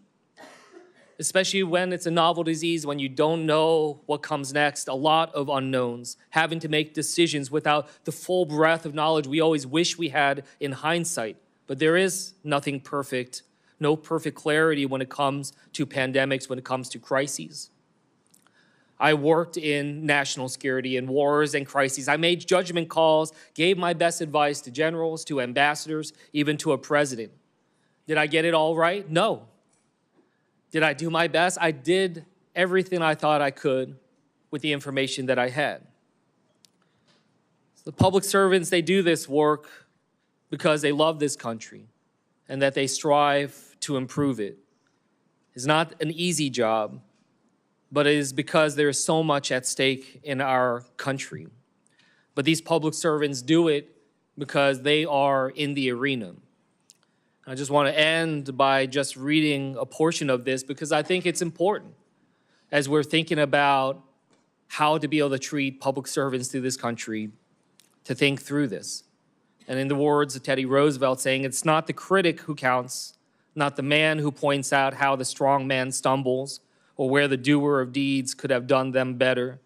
especially when it's a novel disease, when you don't know what comes next, a lot of unknowns, having to make decisions without the full breadth of knowledge we always wish we had in hindsight. But there is nothing perfect, no perfect clarity when it comes to pandemics, when it comes to crises. I worked in national security and wars and crises. I made judgment calls, gave my best advice to generals, to ambassadors, even to a president. Did I get it all right? No. Did I do my best? I did everything I thought I could with the information that I had. The public servants, they do this work because they love this country and that they strive to improve it. It's not an easy job, but it is because there is so much at stake in our country. But these public servants do it because they are in the arena. I just want to end by just reading a portion of this because I think it's important as we're thinking about how to be able to treat public servants through this country, to think through this. And in the words of Teddy Roosevelt saying, it's not the critic who counts, not the man who points out how the strong man stumbles, or where the doer of deeds could have done them better.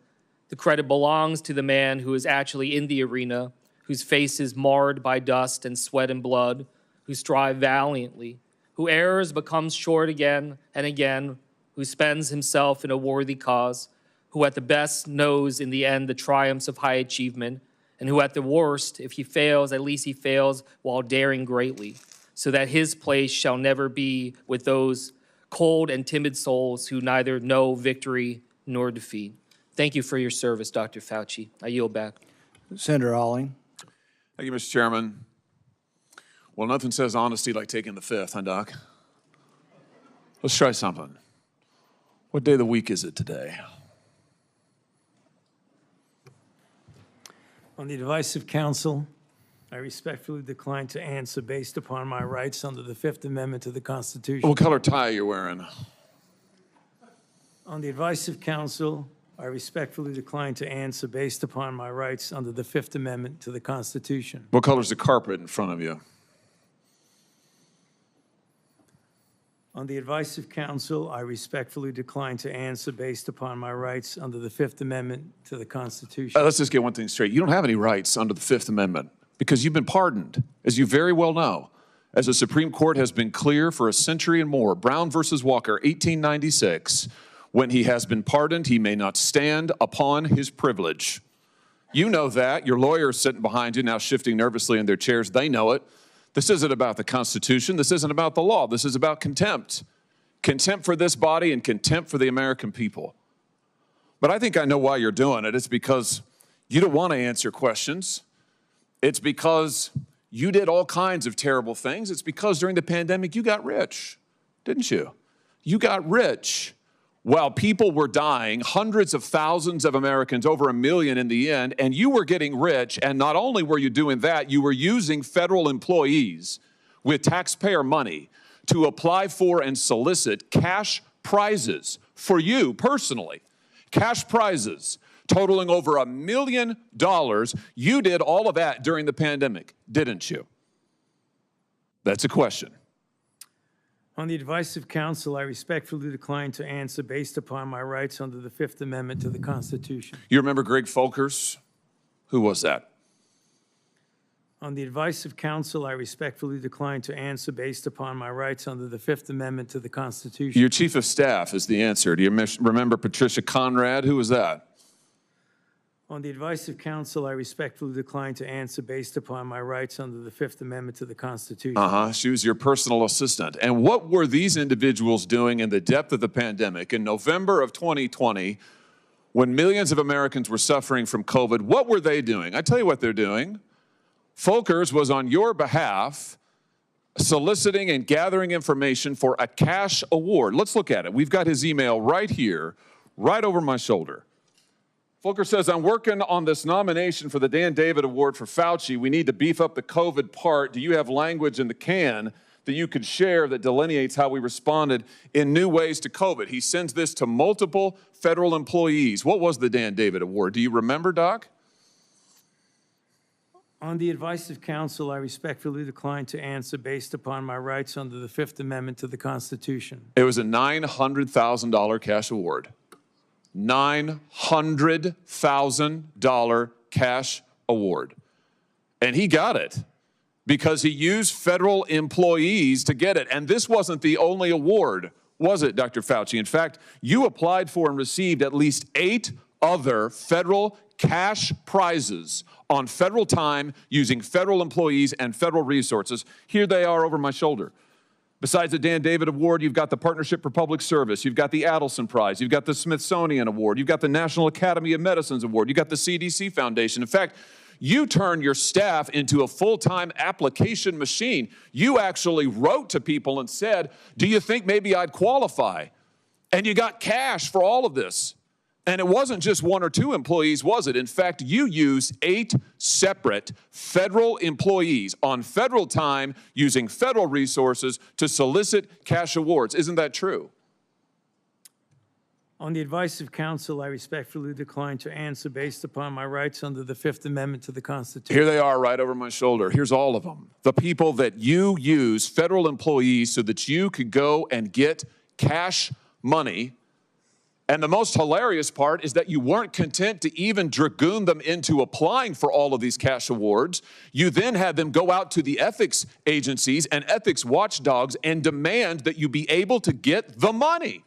The credit belongs to the man who is actually in the arena, whose face is marred by dust and sweat and blood, who strive valiantly, who errs but comes short again and again, who spends himself in a worthy cause, who at the best knows in the end the triumphs of high achievement, and who at the worst, if he fails, at least he fails while daring greatly, so that his place shall never be with those cold and timid souls who neither know victory nor defeat. Thank you for your service, Dr. Fauci. I yield back. Senator Alling. Thank you, Mr. Chairman. Well, nothing says honesty like taking the fifth, huh, Doc? Let's try something. What day of the week is it today? On the advice of counsel, I respectfully decline to answer based upon my rights under the Fifth Amendment to the Constitution. What color tie are you wearing? On the advice of counsel, I respectfully decline to answer based upon my rights under the Fifth Amendment to the Constitution. What color's the carpet in front of you? On the advice of counsel, I respectfully decline to answer based upon my rights under the Fifth Amendment to the Constitution. Let's just get one thing straight. You don't have any rights under the Fifth Amendment because you've been pardoned, as you very well know. As the Supreme Court has been clear for a century and more, Brown versus Walker, 1896, when he has been pardoned, he may not stand upon his privilege. You know that. Your lawyers sitting behind you now shifting nervously in their chairs, they know it. This isn't about the Constitution. This isn't about the law. This is about contempt. Contempt for this body and contempt for the American people. But I think I know why you're doing it. It's because you don't want to answer questions. It's because you did all kinds of terrible things. It's because during the pandemic you got rich, didn't you? You got rich while people were dying, hundreds of thousands of Americans, over 1 million in the end, and you were getting rich, and not only were you doing that, you were using federal employees with taxpayer money to apply for and solicit cash prizes for you personally, cash prizes totaling over $1 million. You did all of that during the pandemic, didn't you? That's a question. On the advice of counsel, I respectfully decline to answer based upon my rights under the Fifth Amendment to the Constitution. You remember Greg Folkers? Who was that? On the advice of counsel, I respectfully decline to answer based upon my rights under the Fifth Amendment to the Constitution. Your chief of staff is the answer. Do you remember Patricia Conrad? Who was that? On the advice of counsel, I respectfully decline to answer based upon my rights under the Fifth Amendment to the Constitution. She was your personal assistant. And what were these individuals doing in the depth of the pandemic in November of 2020 when millions of Americans were suffering from COVID? What were they doing? I tell you what they're doing. Folkers was on your behalf soliciting and gathering information for a cash award. Let's look at it. We've got his email right here, right over my shoulder. Folkers says, I'm working on this nomination for the Dan David Award for Fauci. We need to beef up the COVID part. Do you have language in the can that you could share that delineates how we responded in new ways to COVID? He sends this to multiple federal employees. What was the Dan David Award? Do you remember, Doc? On the advice of counsel, I respectfully decline to answer based upon my rights under the Fifth Amendment to the Constitution. It was a $900,000 cash award. $900,000 cash award. And he got it because he used federal employees to get it. And this wasn't the only award, was it, Dr. Fauci? In fact, you applied for and received at least 8 other federal cash prizes on federal time using federal employees and federal resources. Here they are over my shoulder. Besides the Dan David Award, you've got the Partnership for Public Service, you've got the Adelson Prize, you've got the Smithsonian Award, you've got the National Academy of Medicine's Award, you've got the CDC Foundation. In fact, you turned your staff into a full-time application machine. You actually wrote to people and said, do you think maybe I'd qualify? And you got cash for all of this. And it wasn't just 1 or 2 employees, was it? In fact, you used 8 separate federal employees on federal time using federal resources to solicit cash awards. Isn't that true? On the advice of counsel, I respectfully decline to answer based upon my rights under the Fifth Amendment to the Constitution. Here they are right over my shoulder. Here's all of them. The people that you use, federal employees, so that you could go and get cash money. And the most hilarious part is that you weren't content to even dragoon them into applying for all of these cash awards. You then had them go out to the ethics agencies and ethics watchdogs and demand that you be able to get the money.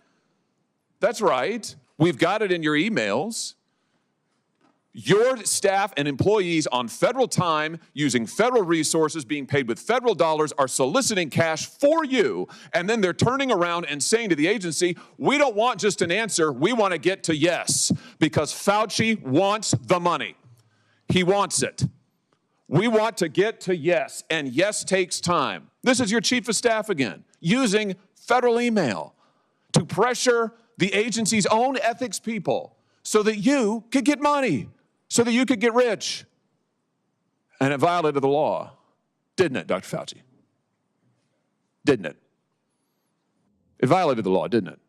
That's right. We've got it in your emails. Your staff and employees on federal time, using federal resources, being paid with federal dollars, are soliciting cash for you, and then they're turning around and saying to the agency, we don't want just an answer, we want to get to yes, because Fauci wants the money. He wants it. We want to get to yes, and yes takes time. This is your chief of staff again, using federal email to pressure the agency's own ethics people so that you could get money, so that you could get rich. And it violated the law, didn't it, Dr. Fauci? Didn't it? It violated the law, didn't it?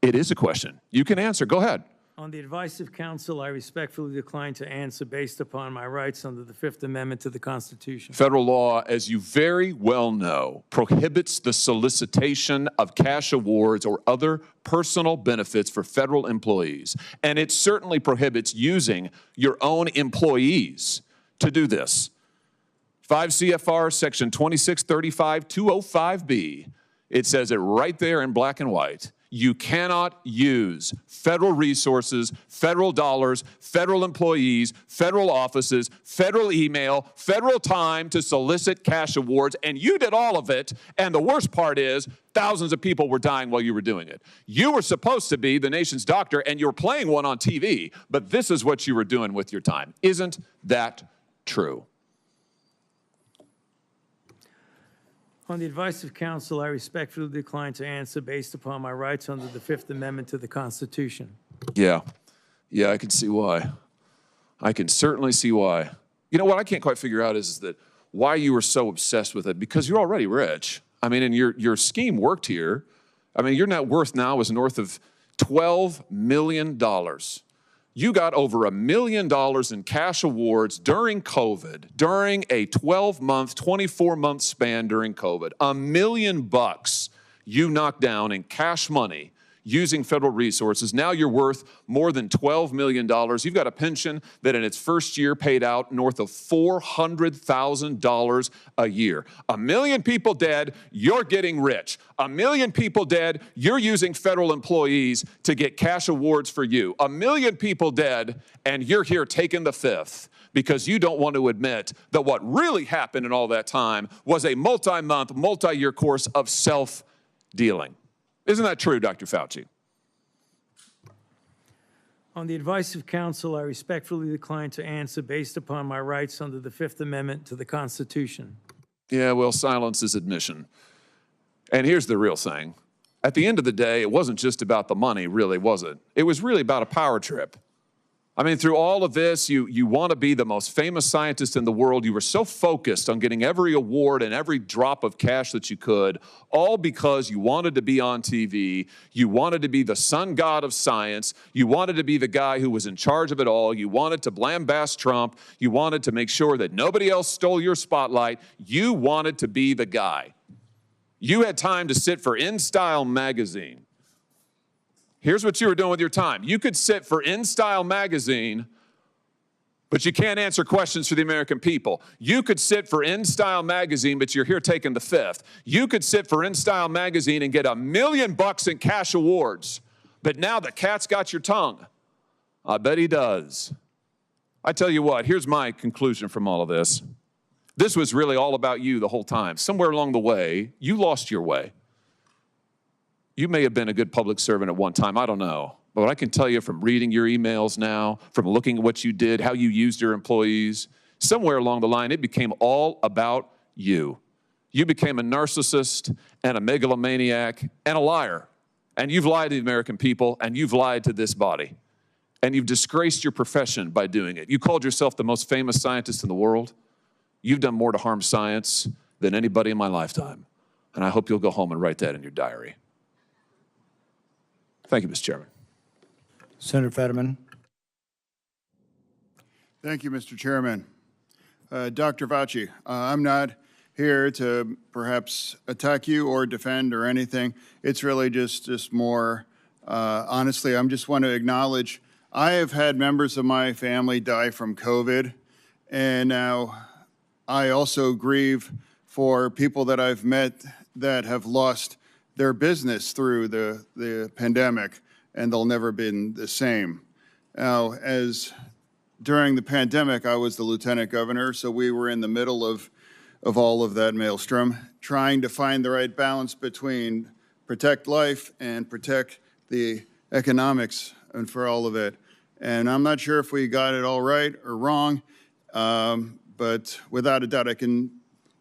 It is a question. You can answer. Go ahead. On the advice of counsel, I respectfully decline to answer based upon my rights under the Fifth Amendment to the Constitution. Federal law, as you very well know, prohibits the solicitation of cash awards or other personal benefits for federal employees. And it certainly prohibits using your own employees to do this. 5 CFR section 2635-205B, it says it right there in black and white. You cannot use federal resources, federal dollars, federal employees, federal offices, federal email, federal time to solicit cash awards, and you did all of it, and the worst part is thousands of people were dying while you were doing it. You were supposed to be the nation's doctor, and you were playing one on TV, but this is what you were doing with your time. Isn't that true? On the advice of counsel, I respectfully decline to answer based upon my rights under the Fifth Amendment to the Constitution. Yeah, I can see why. I can certainly see why. You know what I can't quite figure out is that why you were so obsessed with it, because you're already rich. I mean, and your scheme worked here. I mean, your net worth now is north of $12 million. You got over $1 million in cash awards during COVID, during a 12-month, 24-month span during COVID. $1 million you knocked down in cash money using federal resources. Now you're worth more than $12 million. You've got a pension that in its first year paid out north of $400,000 a year. 1 million people dead, you're getting rich. 1 million people dead, you're using federal employees to get cash awards for you. 1 million people dead, and you're here taking the fifth because you don't want to admit that what really happened in all that time was a multi-month, multi-year course of self-dealing. Isn't that true, Dr. Fauci? On the advice of counsel, I respectfully decline to answer based upon my rights under the Fifth Amendment to the Constitution. Yeah, well, silence is admission. And here's the real thing. At the end of the day, it wasn't just about the money, really, was it? It was really about a power trip. I mean, through all of this, you want to be the most famous scientist in the world. You were so focused on getting every award and every drop of cash that you could, all because you wanted to be on TV. You wanted to be the sun god of science. You wanted to be the guy who was in charge of it all. You wanted to lambaste Trump. You wanted to make sure that nobody else stole your spotlight. You wanted to be the guy. You had time to sit for InStyle magazine. Here's what you were doing with your time. You could sit for InStyle magazine but you can't answer questions for the American people. You could sit for InStyle magazine, but you're here taking the fifth. You could sit for InStyle magazine and get $1 million in cash awards, but now the cat's got your tongue. I bet he does. I tell you what, here's my conclusion from all of this. This was really all about you the whole time. Somewhere along the way, you lost your way. You may have been a good public servant at one time, I don't know. But what I can tell you from reading your emails now, from looking at what you did, how you used your employees, somewhere along the line, it became all about you. You became a narcissist and a megalomaniac and a liar. And you've lied to the American people, and you've lied to this body. And you've disgraced your profession by doing it. You called yourself the most famous scientist in the world. You've done more to harm science than anybody in my lifetime. And I hope you'll go home and write that in your diary. Thank you, Mr. Chairman. Senator Fetterman. Thank you, Mr. Chairman. Dr. Fauci, I'm not here to perhaps attack you or defend or anything. It's really just more, honestly, I just want to acknowledge I have had members of my family die from COVID, and now I also grieve for people that I've met that have lost their business through the pandemic, and they'll never been the same. Now, as during the pandemic, I was the lieutenant governor, so we were in the middle of all of that maelstrom, trying to find the right balance between protect life and protect the economics and for all of it. And I'm not sure if we got it all right or wrong, but without a doubt, I can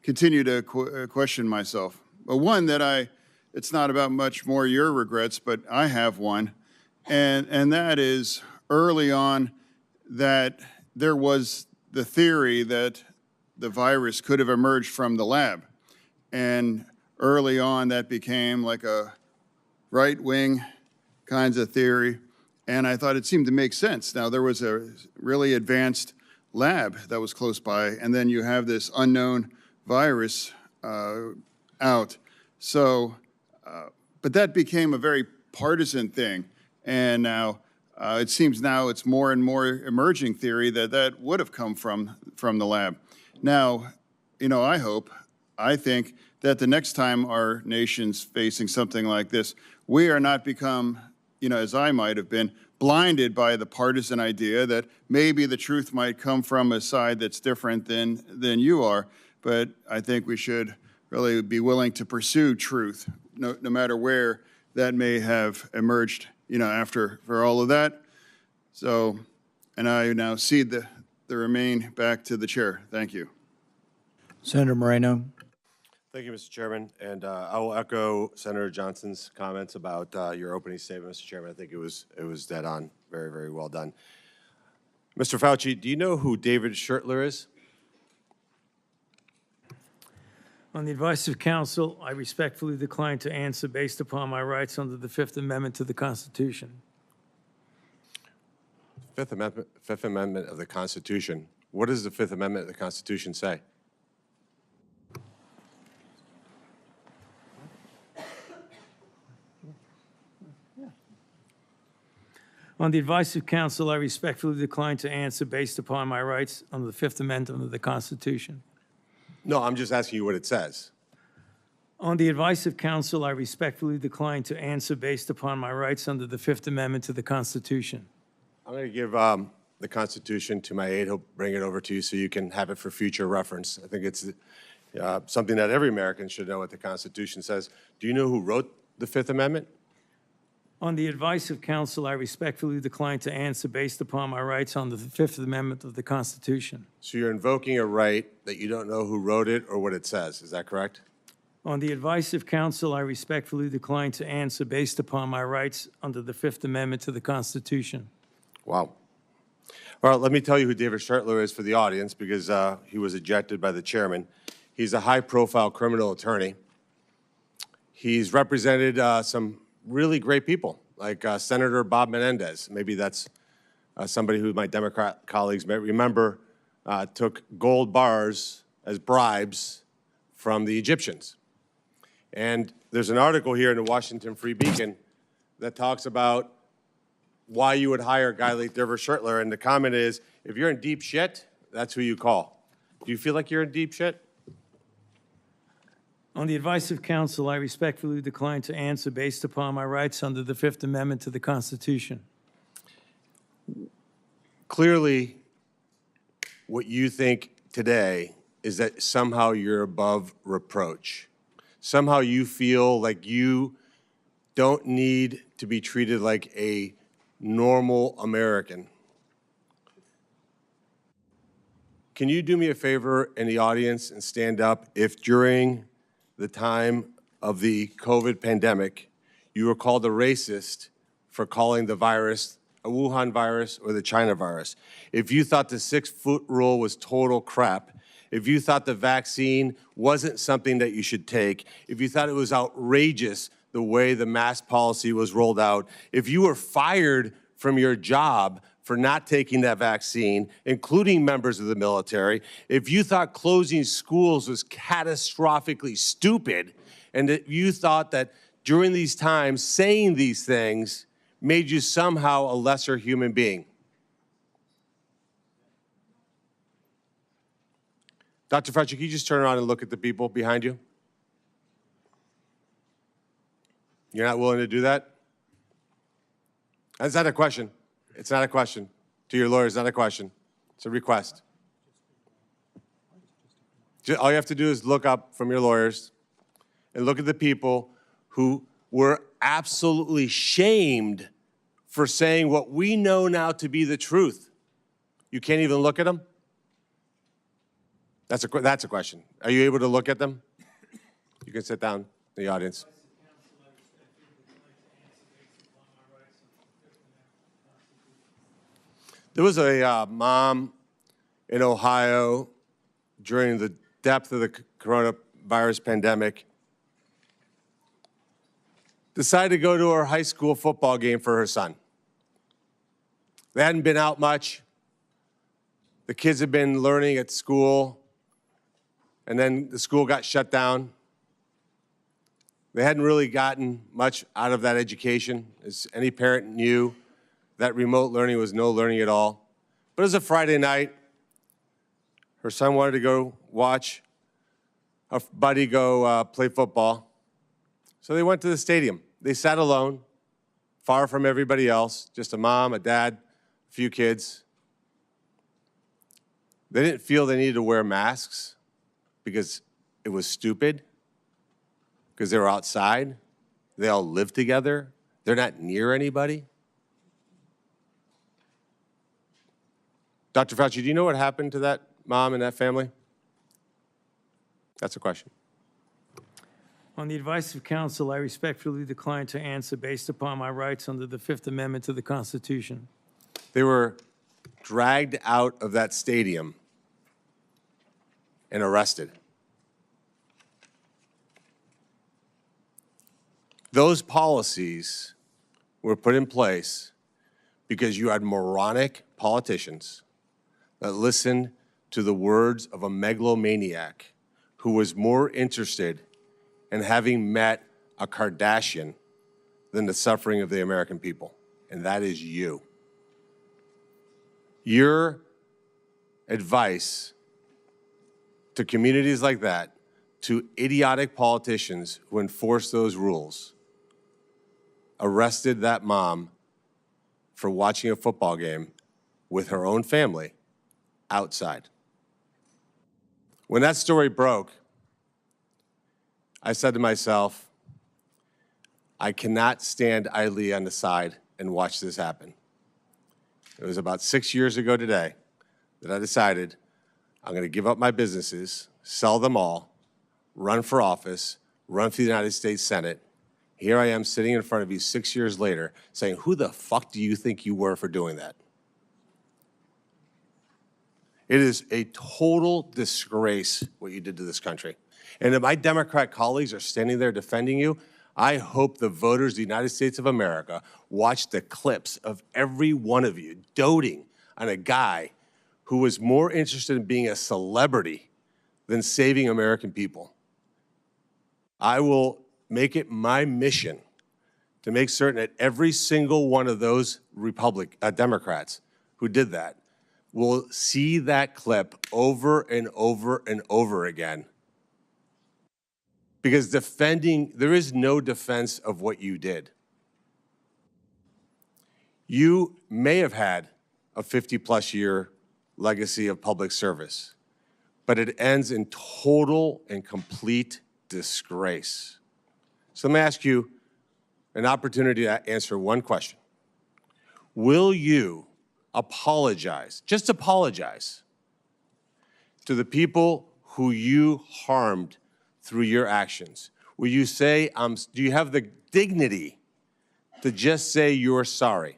continue to question myself. But one that it's not about much more your regrets, but I have one. And that is early on that there was the theory that the virus could have emerged from the lab. And early on that became like a right-wing kinds of theory. And I thought it seemed to make sense. Now there was a really advanced lab that was close by, and then you have this unknown virus out. So, but that became a very partisan thing. And now it seems now it's more and more emerging theory that would have come from the lab. Now, you know, I think that the next time our nation's facing something like this, we are not become, you know, as I might have been, blinded by the partisan idea that maybe the truth might come from a side that's different than you are. But I think we should really be willing to pursue truth, no matter where that may have emerged, you know, for all of that. So, and I now cede the remain back to the chair. Thank you. Senator Moreno. Thank you, Mr. Chairman. And I will echo Senator Johnson's comments about your opening statement, Mr. Chairman. I think it was dead on. Very, very well done. Mr. Fauci, do you know who David Schertler is? On the advice of counsel, I respectfully decline to answer based upon my rights under the Fifth Amendment to the Constitution. Fifth Amendment of the Constitution. What does the Fifth Amendment of the Constitution say? On the advice of counsel, I respectfully decline to answer based upon my rights under the Fifth Amendment of the Constitution. No, I'm just asking you what it says. On the advice of counsel, I respectfully decline to answer based upon my rights under the Fifth Amendment to the Constitution. I'm going to give the Constitution to my aide. He'll bring it over to you so you can have it for future reference. I think it's something that every American should know what the Constitution says. Do you know who wrote the Fifth Amendment? On the advice of counsel, I respectfully decline to answer based upon my rights under the Fifth Amendment of the Constitution. So you're invoking a right that you don't know who wrote it or what it says. Is that correct? On the advice of counsel, I respectfully decline to answer based upon my rights under the Fifth Amendment to the Constitution. Wow. Well, let me tell you who David Schertler is for the audience because he was ejected by the chairman. He's a high-profile criminal attorney. He's represented some really great people, like Senator Bob Menendez. Maybe that's somebody who my Democrat colleagues may remember took gold bars as bribes from the Egyptians. And there's an article here in the Washington Free Beacon that talks about why you would hire a guy like Dever Schertler, and the comment is, if you're in deep shit, that's who you call. Do you feel like you're in deep shit? On the advice of counsel, I respectfully decline to answer based upon my rights under the Fifth Amendment to the Constitution. Clearly, what you think today is that somehow you're above reproach. Somehow you feel like you don't need to be treated like a normal American. Can you do me a favor in the audience and stand up if during the time of the COVID pandemic, you were called a racist for calling the virus a Wuhan virus or the China virus? If you thought the 6-foot rule was total crap, if you thought the vaccine wasn't something that you should take, if you thought it was outrageous the way the mask policy was rolled out, if you were fired from your job for not taking that vaccine, including members of the military, if you thought closing schools was catastrophically stupid, and that you thought that during these times saying these things made you somehow a lesser human being. Dr. Fauci, can you just turn around and look at the people behind you? You're not willing to do that? That's not a question. It's not a question. To your lawyers, not a question. It's a request. All you have to do is look up from your lawyers and look at the people who were absolutely shamed for saying what we know now to be the truth. You can't even look at them? That's a question. Are you able to look at them? You can sit down in the audience. There was a mom in Ohio during the depth of the coronavirus pandemic, decided to go to her high school football game for her son. They hadn't been out much. The kids had been learning at school, and then the school got shut down. They hadn't really gotten much out of that education, as any parent knew. That remote learning was no learning at all. But it was a Friday night. Her son wanted to go watch a buddy go play football. So they went to the stadium. They sat alone, far from everybody else, just a mom, a dad, a few kids. They didn't feel they needed to wear masks because it was stupid, because they were outside. They all live together. They're not near anybody. Dr. Fauci, do you know what happened to that mom and that family? That's a question. On the advice of counsel, I respectfully decline to answer based upon my rights under the Fifth Amendment to the Constitution. They were dragged out of that stadium and arrested. Those policies were put in place because you had moronic politicians that listened to the words of a megalomaniac who was more interested in having met a Kardashian than the suffering of the American people, and that is you. Your advice to communities like that, to idiotic politicians who enforce those rules, arrested that mom for watching a football game with her own family outside. When that story broke, I said to myself, I cannot stand idly on the side and watch this happen. It was about 6 years ago today that I decided I'm going to give up my businesses, sell them all, run for office, run for the United States Senate. Here I am sitting in front of you 6 years later saying, who the fuck do you think you were for doing that? It is a total disgrace what you did to this country. And if my Democrat colleagues are standing there defending you, I hope the voters of the United States of America watch the clips of every one of you doting on a guy who was more interested in being a celebrity than saving American people. I will make it my mission to make certain that every single one of those Democrats who did that will see that clip over and over and over again. Because there is no defense of what you did. You may have had a 50-plus year legacy of public service, but it ends in total and complete disgrace. So let me ask you an opportunity to answer one question. Will you apologize, just apologize, to the people who you harmed through your actions? Will you say, do you have the dignity to just say you're sorry?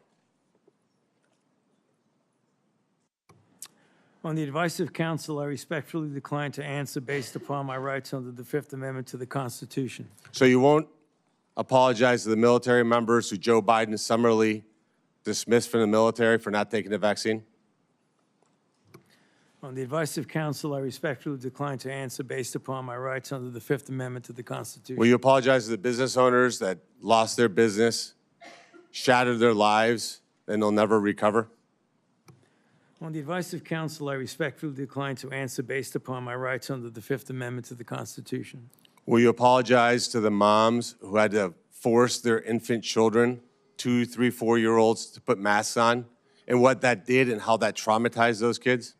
On the advice of counsel, I respectfully decline to answer based upon my rights under the Fifth Amendment to the Constitution. So you won't apologize to the military members who Joe Biden summarily dismissed from the military for not taking the vaccine? On the advice of counsel, I respectfully decline to answer based upon my rights under the Fifth Amendment to the Constitution. Will you apologize to the business owners that lost their business, shattered their lives, and they'll never recover? On the advice of counsel, I respectfully decline to answer based upon my rights under the Fifth Amendment to the Constitution. Will you apologize to the moms who had to force their infant children, 2, 3, 4-year-olds, to put masks on, and what that did and how that traumatized those kids?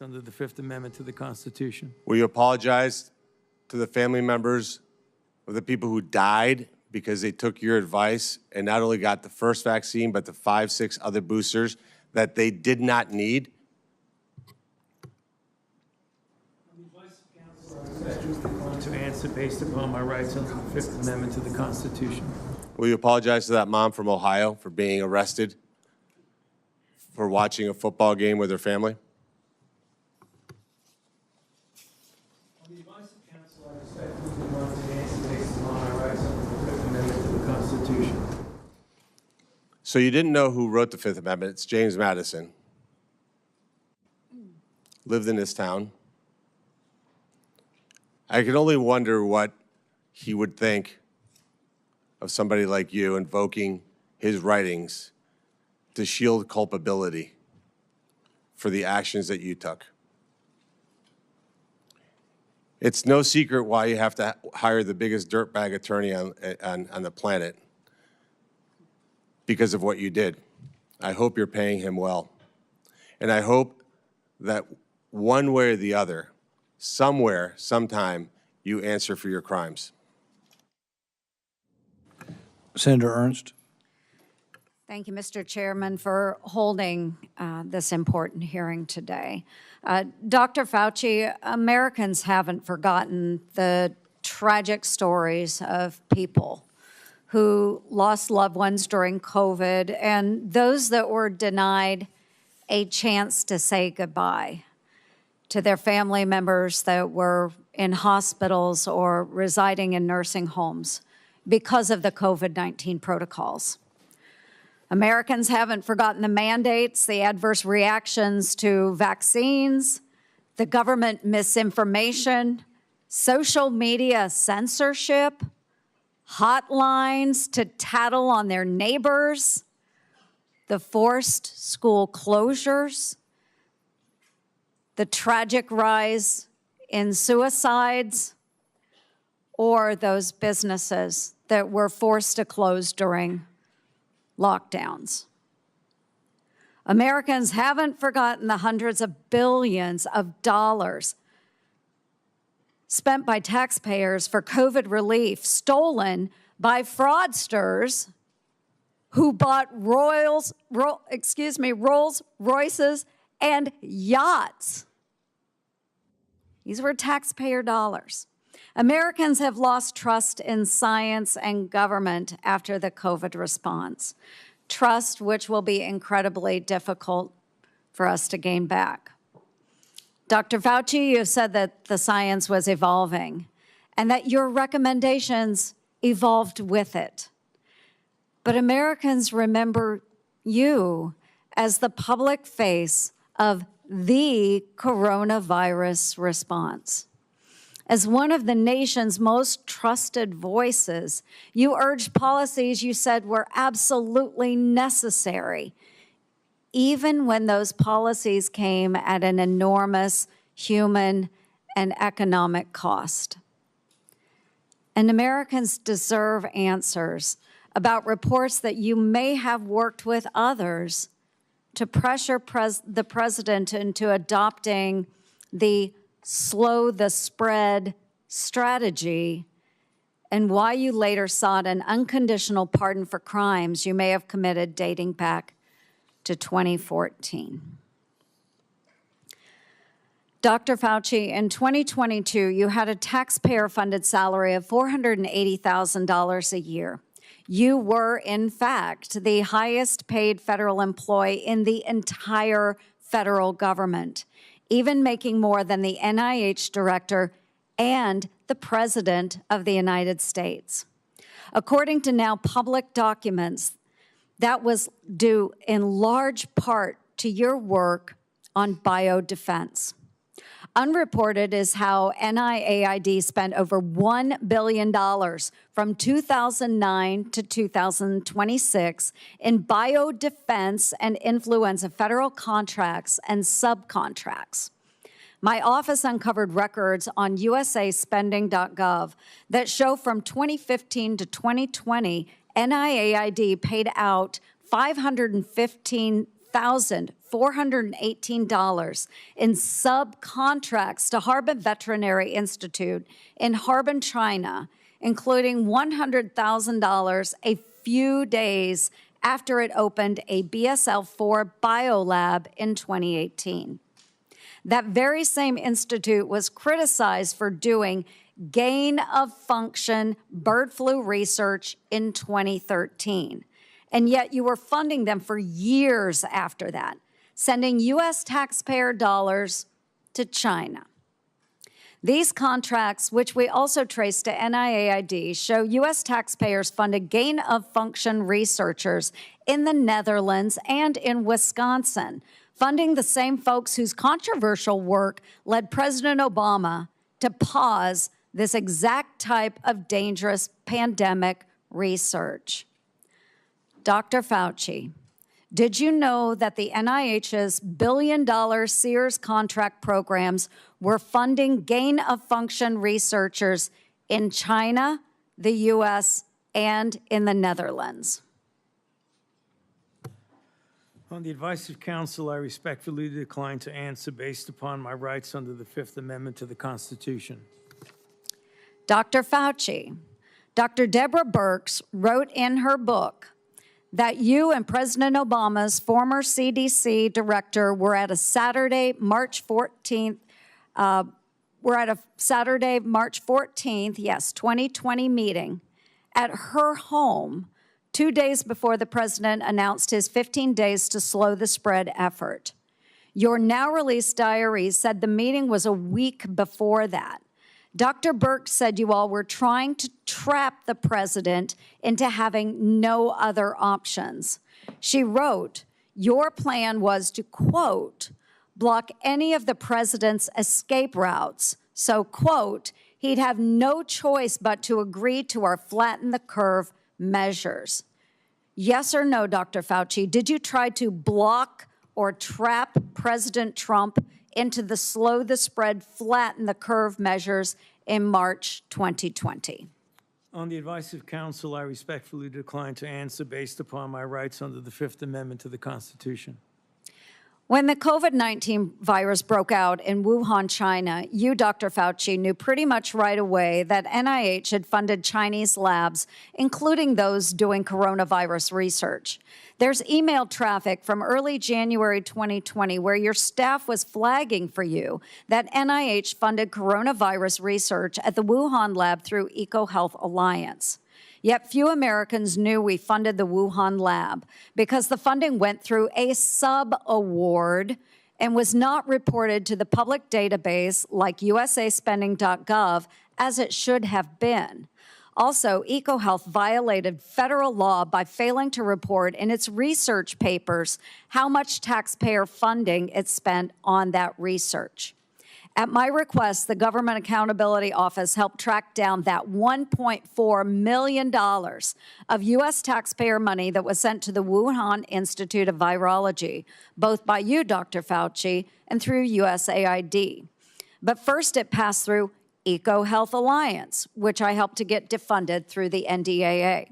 Under the Fifth Amendment to the Constitution. Will you apologize to the family members of the people who died because they took your advice and not only got the first vaccine, but the 5, 6 other boosters that they did not need? To answer based upon my rights under the Fifth Amendment to the Constitution. Will you apologize to that mom from Ohio for being arrested for watching a football game with her family? On the advice of counsel, I respectfully decline to answer based upon my rights under the Fifth Amendment to the Constitution. So you didn't know who wrote the Fifth Amendment. It's James Madison. Lived in this town. I can only wonder what he would think of somebody like you invoking his writings to shield culpability for the actions that you took. It's no secret why you have to hire the biggest dirtbag attorney on the planet, because of what you did. I hope you're paying him well. And I hope that one way or the other, somewhere, sometime, you answer for your crimes. Senator Ernst. Thank you, Mr. Chairman, for holding this important hearing today. Dr. Fauci, Americans haven't forgotten the tragic stories of people who lost loved ones during COVID and those that were denied a chance to say goodbye to their family members that were in hospitals or residing in nursing homes because of the COVID-19 protocols. Americans haven't forgotten the mandates, the adverse reactions to vaccines, the government misinformation, social media censorship, hotlines to tattle on their neighbors, the forced school closures, the tragic rise in suicides, or those businesses that were forced to close during lockdowns. Americans haven't forgotten the hundreds of billions of dollars spent by taxpayers for COVID relief, stolen by fraudsters who bought Rolls Royces and yachts. These were taxpayer dollars. Americans have lost trust in science and government after the COVID response, trust which will be incredibly difficult for us to gain back. Dr. Fauci, you said that the science was evolving and that your recommendations evolved with it. But Americans remember you as the public face of the coronavirus response. As one of the nation's most trusted voices, you urged policies you said were absolutely necessary, even when those policies came at an enormous human and economic cost. And Americans deserve answers about reports that you may have worked with others to pressure the president into adopting the slow the spread strategy, and why you later sought an unconditional pardon for crimes you may have committed dating back to 2014. Dr. Fauci, in 2022, you had a taxpayer-funded salary of $480,000 a year. You were, in fact, the highest paid federal employee in the entire federal government, even making more than the NIH director and the President of the United States. According to now public documents, that was due in large part to your work on biodefense. Unreported is how NIAID spent over $1 billion from 2009 to 2026 in biodefense and influenza federal contracts and subcontracts. My office uncovered records on usaspending.gov that show from 2015 to 2020, NIAID paid out $515,418 in subcontracts to Harbin Veterinary Institute in Harbin, China, including $100,000 a few days after it opened a BSL-4 biolab in 2018. That very same institute was criticized for doing gain-of-function bird flu research in 2013. And yet you were funding them for years after that, sending U.S. taxpayer dollars to China. These contracts, which we also trace to NIAID, show U.S. taxpayers funded gain-of-function researchers in the Netherlands and in Wisconsin, funding the same folks whose controversial work led President Obama to pause this exact type of dangerous pandemic research. Dr. Fauci, did you know that the NIH's billion-dollar Sears contract programs were funding gain-of-function researchers in China, the U.S., and in the Netherlands? On the advice of counsel, I respectfully decline to answer based upon my rights under the Fifth Amendment to the Constitution. Dr. Fauci, Dr. Deborah Birx wrote in her book that you and President Obama's former CDC director were at a Saturday, March 14th, 2020 meeting at her home 2 days before the president announced his 15 days to slow the spread effort. Your now released diaries said the meeting was a week before that. Dr. Birx said you all were trying to trap the president into having no other options. She wrote, your plan was to, quote, block any of the president's escape routes. So, quote, he'd have no choice but to agree to our flatten the curve measures. Yes or no, Dr. Fauci, did you try to block or trap President Trump into the slow the spread, flatten the curve measures in March 2020? On the advice of counsel, I respectfully decline to answer based upon my rights under the Fifth Amendment to the Constitution. When the COVID-19 virus broke out in Wuhan, China, you, Dr. Fauci, knew pretty much right away that NIH had funded Chinese labs, including those doing coronavirus research. There's email traffic from early January 2020 where your staff was flagging for you that NIH funded coronavirus research at the Wuhan lab through EcoHealth Alliance. Yet few Americans knew we funded the Wuhan lab because the funding went through a sub-award and was not reported to the public database like usaspending.gov as it should have been. Also, EcoHealth violated federal law by failing to report in its research papers how much taxpayer funding it spent on that research. At my request, the Government Accountability Office helped track down that $1.4 million of U.S. taxpayer money that was sent to the Wuhan Institute of Virology, both by you, Dr. Fauci, and through USAID. But first, it passed through EcoHealth Alliance, which I helped to get defunded through the NDAA.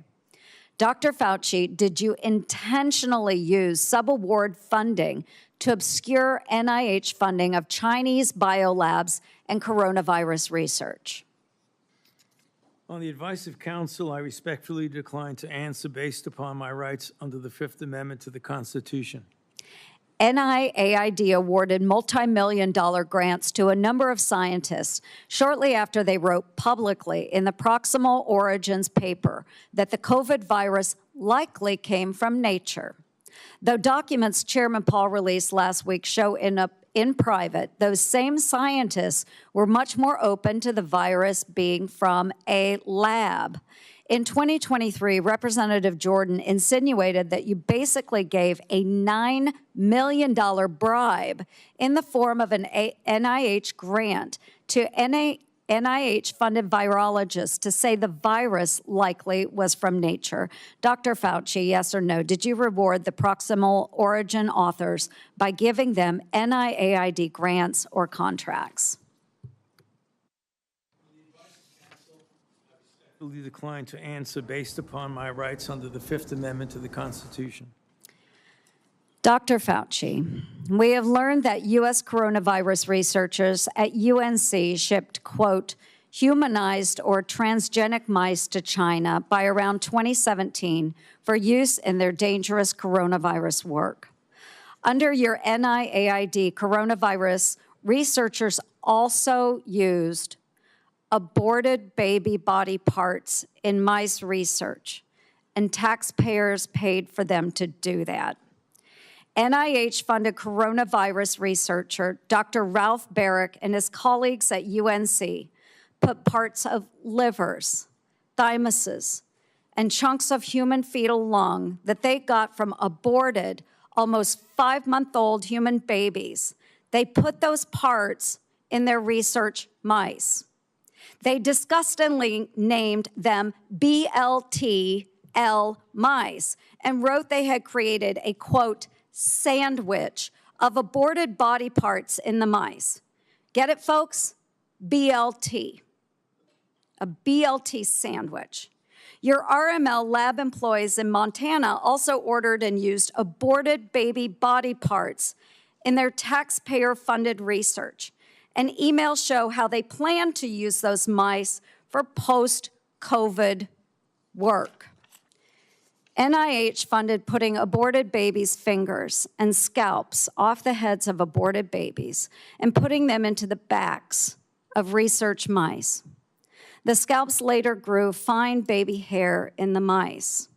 Dr. Fauci, did you intentionally use subaward funding to obscure NIH funding of Chinese biolabs and coronavirus research? On the advice of counsel, I respectfully decline to answer based upon my rights under the Fifth Amendment to the Constitution. NIAID awarded multi-million-dollar grants to a number of scientists shortly after they wrote publicly in the Proximal Origins paper that the COVID virus likely came from nature. Though documents Chairman Paul released last week show in private, those same scientists were much more open to the virus being from a lab. In 2023, Representative Jordan insinuated that you basically gave a $9 million bribe in the form of an NIH grant to NIH-funded virologists to say the virus likely was from nature. Dr. Fauci, yes or no, did you reward the Proximal Origin authors by giving them NIAID grants or contracts? I respectfully decline to answer based upon my rights under the Fifth Amendment to the Constitution. Dr. Fauci, we have learned that U.S. coronavirus researchers at UNC shipped, quote, humanized or transgenic mice to China by around 2017 for use in their dangerous coronavirus work. Under your NIAID coronavirus, researchers also used aborted baby body parts in mice research, and taxpayers paid for them to do that. NIH-funded coronavirus researcher Dr. Ralph Barrick and his colleagues at UNC put parts of livers, thymuses, and chunks of human fetal lung that they got from aborted, almost 5-month-old human babies. They put those parts in their research mice. They disgustingly named them BLTL mice and wrote they had created a, quote, sandwich of aborted body parts in the mice. Get it, folks? BLT. A BLT sandwich. Your RML lab employees in Montana also ordered and used aborted baby body parts in their taxpayer-funded research. And emails show how they plan to use those mice for post-COVID work. NIH funded putting aborted babies' fingers and scalps off the heads of aborted babies and putting them into the backs of research mice. The scalps later grew fine baby hair in the mice.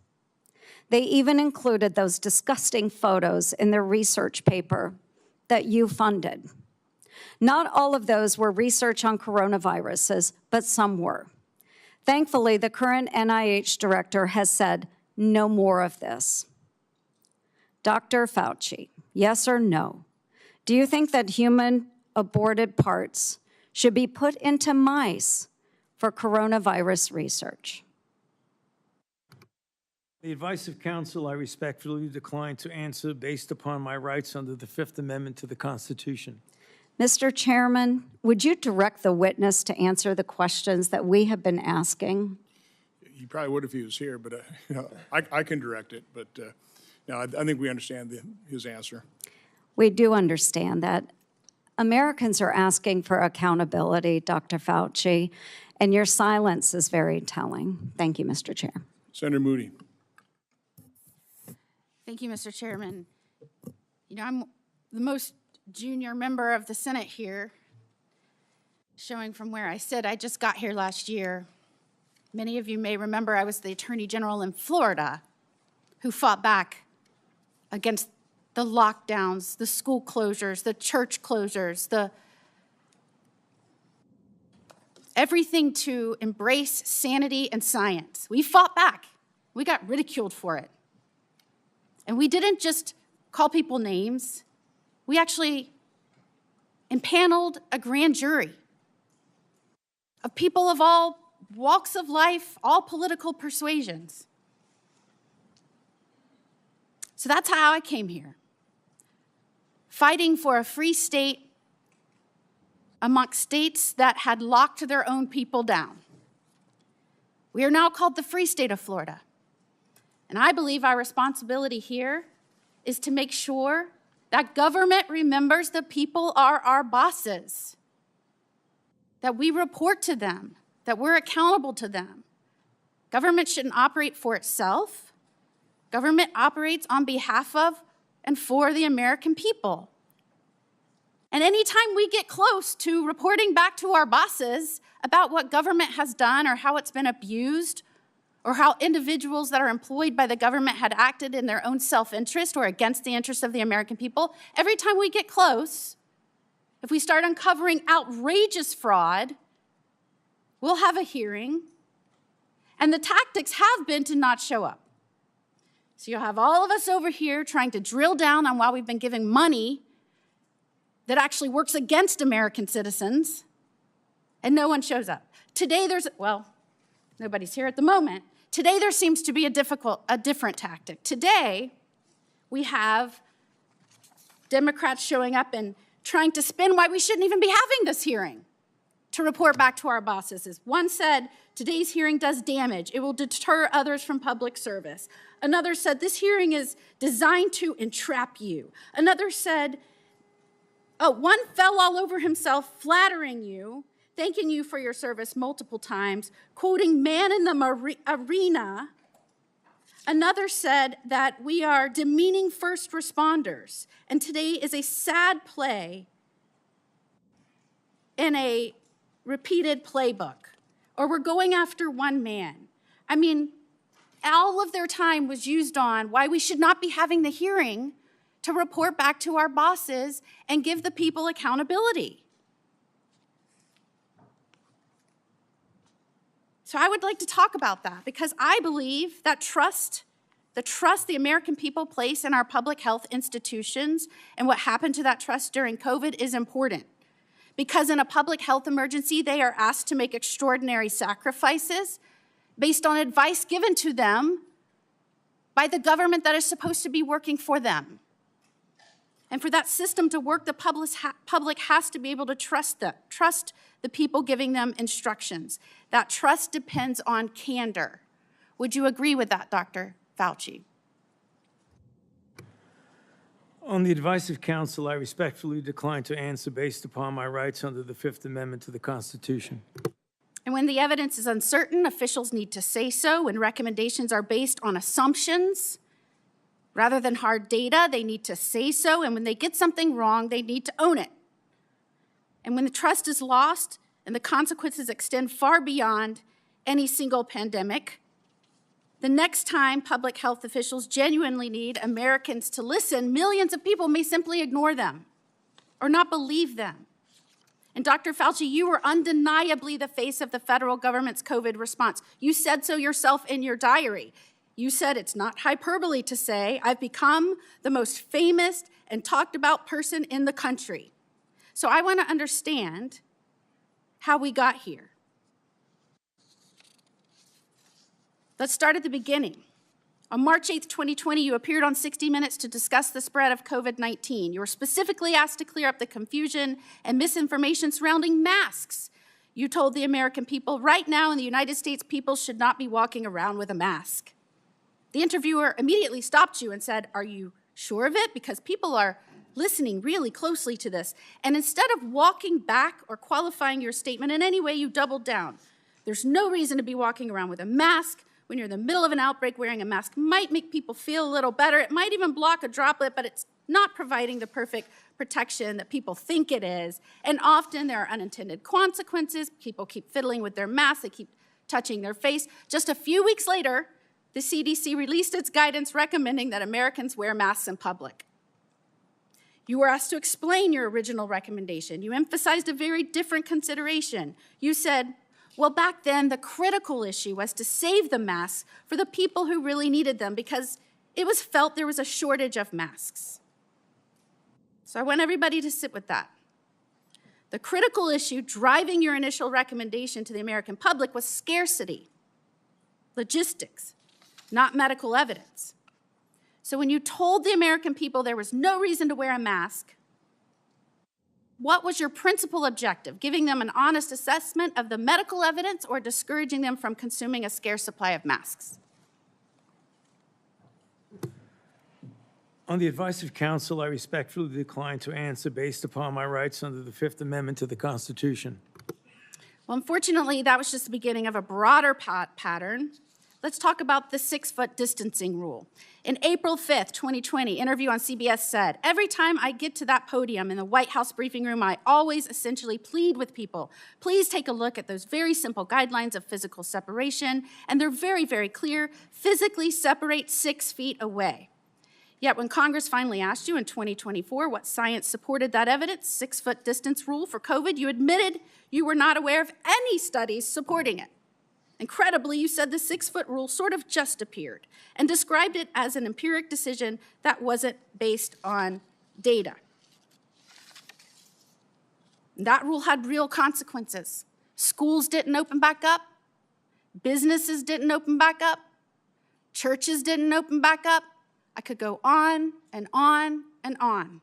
They even included those disgusting photos in their research paper that you funded. Not all of those were research on coronaviruses, but some were. Thankfully, the current NIH director has said no more of this. Dr. Fauci, yes or no, do you think that human aborted parts should be put into mice for coronavirus research? The advice of counsel, I respectfully decline to answer based upon my rights under the Fifth Amendment to the Constitution. Mr. Chairman, would you direct the witness to answer the questions that we have been asking? He probably would if he was here, but I can direct it. But no, I think we understand his answer. We do understand that. Americans are asking for accountability, Dr. Fauci, and your silence is very telling. Thank you, Mr. Chair. Senator Moody. Thank you, Mr. Chairman. You know, I'm the most junior member of the Senate here, showing from where I sit. I just got here last year. Many of you may remember I was the Attorney General in Florida who fought back against the lockdowns, the school closures, the church closures, everything to embrace sanity and science. We fought back. We got ridiculed for it. And we didn't just call people names. We actually impaneled a grand jury of people of all walks of life, all political persuasions. So that's how I came here, fighting for a free state amongst states that had locked their own people down. We are now called the Free State of Florida. And I believe our responsibility here is to make sure that government remembers the people are our bosses, that we report to them, that we're accountable to them. Government shouldn't operate for itself. Government operates on behalf of and for the American people. And anytime we get close to reporting back to our bosses about what government has done or how it's been abused or how individuals that are employed by the government had acted in their own self-interest or against the interests of the American people, every time we get close, if we start uncovering outrageous fraud, we'll have a hearing, and the tactics have been to not show up. So you'll have all of us over here trying to drill down on why we've been giving money that actually works against American citizens, and no one shows up. Today nobody's here at the moment. Today there seems to be a different tactic. Today we have Democrats showing up and trying to spin why we shouldn't even be having this hearing to report back to our bosses. As one said, today's hearing does damage. It will deter others from public service. Another said, this hearing is designed to entrap you. Another said, one fell all over himself, flattering you, thanking you for your service multiple times, quoting man in the arena. Another said that we are demeaning first responders, and today is a sad play in a repeated playbook, or we're going after one man. I mean, all of their time was used on why we should not be having the hearing to report back to our bosses and give the people accountability. So I would like to talk about that because I believe that the trust the American people place in our public health institutions and what happened to that trust during COVID is important. Because in a public health emergency, they are asked to make extraordinary sacrifices based on advice given to them by the government that is supposed to be working for them. And for that system to work, the public has to be able to trust the people giving them instructions. That trust depends on candor. Would you agree with that, Dr. Fauci? On the advice of counsel, I respectfully decline to answer based upon my rights under the Fifth Amendment to the Constitution. And when the evidence is uncertain, officials need to say so. When recommendations are based on assumptions rather than hard data, they need to say so. And when they get something wrong, they need to own it. And when the trust is lost and the consequences extend far beyond any single pandemic, the next time public health officials genuinely need Americans to listen, millions of people may simply ignore them or not believe them. And Dr. Fauci, you were undeniably the face of the federal government's COVID response. You said so yourself in your diary. You said it's not hyperbole to say, I've become the most famous and talked about person in the country. So I want to understand how we got here. Let's start at the beginning. On March 8th, 2020, you appeared on 60 Minutes to discuss the spread of COVID-19. You were specifically asked to clear up the confusion and misinformation surrounding masks. You told the American people, right now in the United States, people should not be walking around with a mask. The interviewer immediately stopped you and said, are you sure of it? Because people are listening really closely to this. And instead of walking back or qualifying your statement in any way, you doubled down. There's no reason to be walking around with a mask. When you're in the middle of an outbreak, wearing a mask might make people feel a little better. It might even block a droplet, but it's not providing the perfect protection that people think it is. And often there are unintended consequences. People keep fiddling with their masks. They keep touching their face. Just a few weeks later, the CDC released its guidance recommending that Americans wear masks in public. You were asked to explain your original recommendation. You emphasized a very different consideration. You said, well, back then, the critical issue was to save the masks for the people who really needed them because it was felt there was a shortage of masks. So I want everybody to sit with that. The critical issue driving your initial recommendation to the American public was scarcity, logistics, not medical evidence. So when you told the American people there was no reason to wear a mask, what was your principal objective? Giving them an honest assessment of the medical evidence or discouraging them from consuming a scarce supply of masks? On the advice of counsel, I respectfully decline to answer based upon my rights under the Fifth Amendment to the Constitution. Well, unfortunately, that was just the beginning of a broader pattern. Let's talk about the 6-foot distancing rule. In April 5th, 2020, interview on CBS said, "Every time I get to that podium in the White House briefing room, I always essentially plead with people. Please take a look at those very simple guidelines of physical separation, and they're very, very clear. Physically separate 6 feet away." Yet when Congress finally asked you in 2024 what science supported that evidence, 6-foot distance rule for COVID, you admitted you were not aware of any studies supporting it. Incredibly, you said the 6-foot rule sort of just appeared and described it as an empiric decision that wasn't based on data. That rule had real consequences. Schools didn't open back up. Businesses didn't open back up. Churches didn't open back up. I could go on and on and on.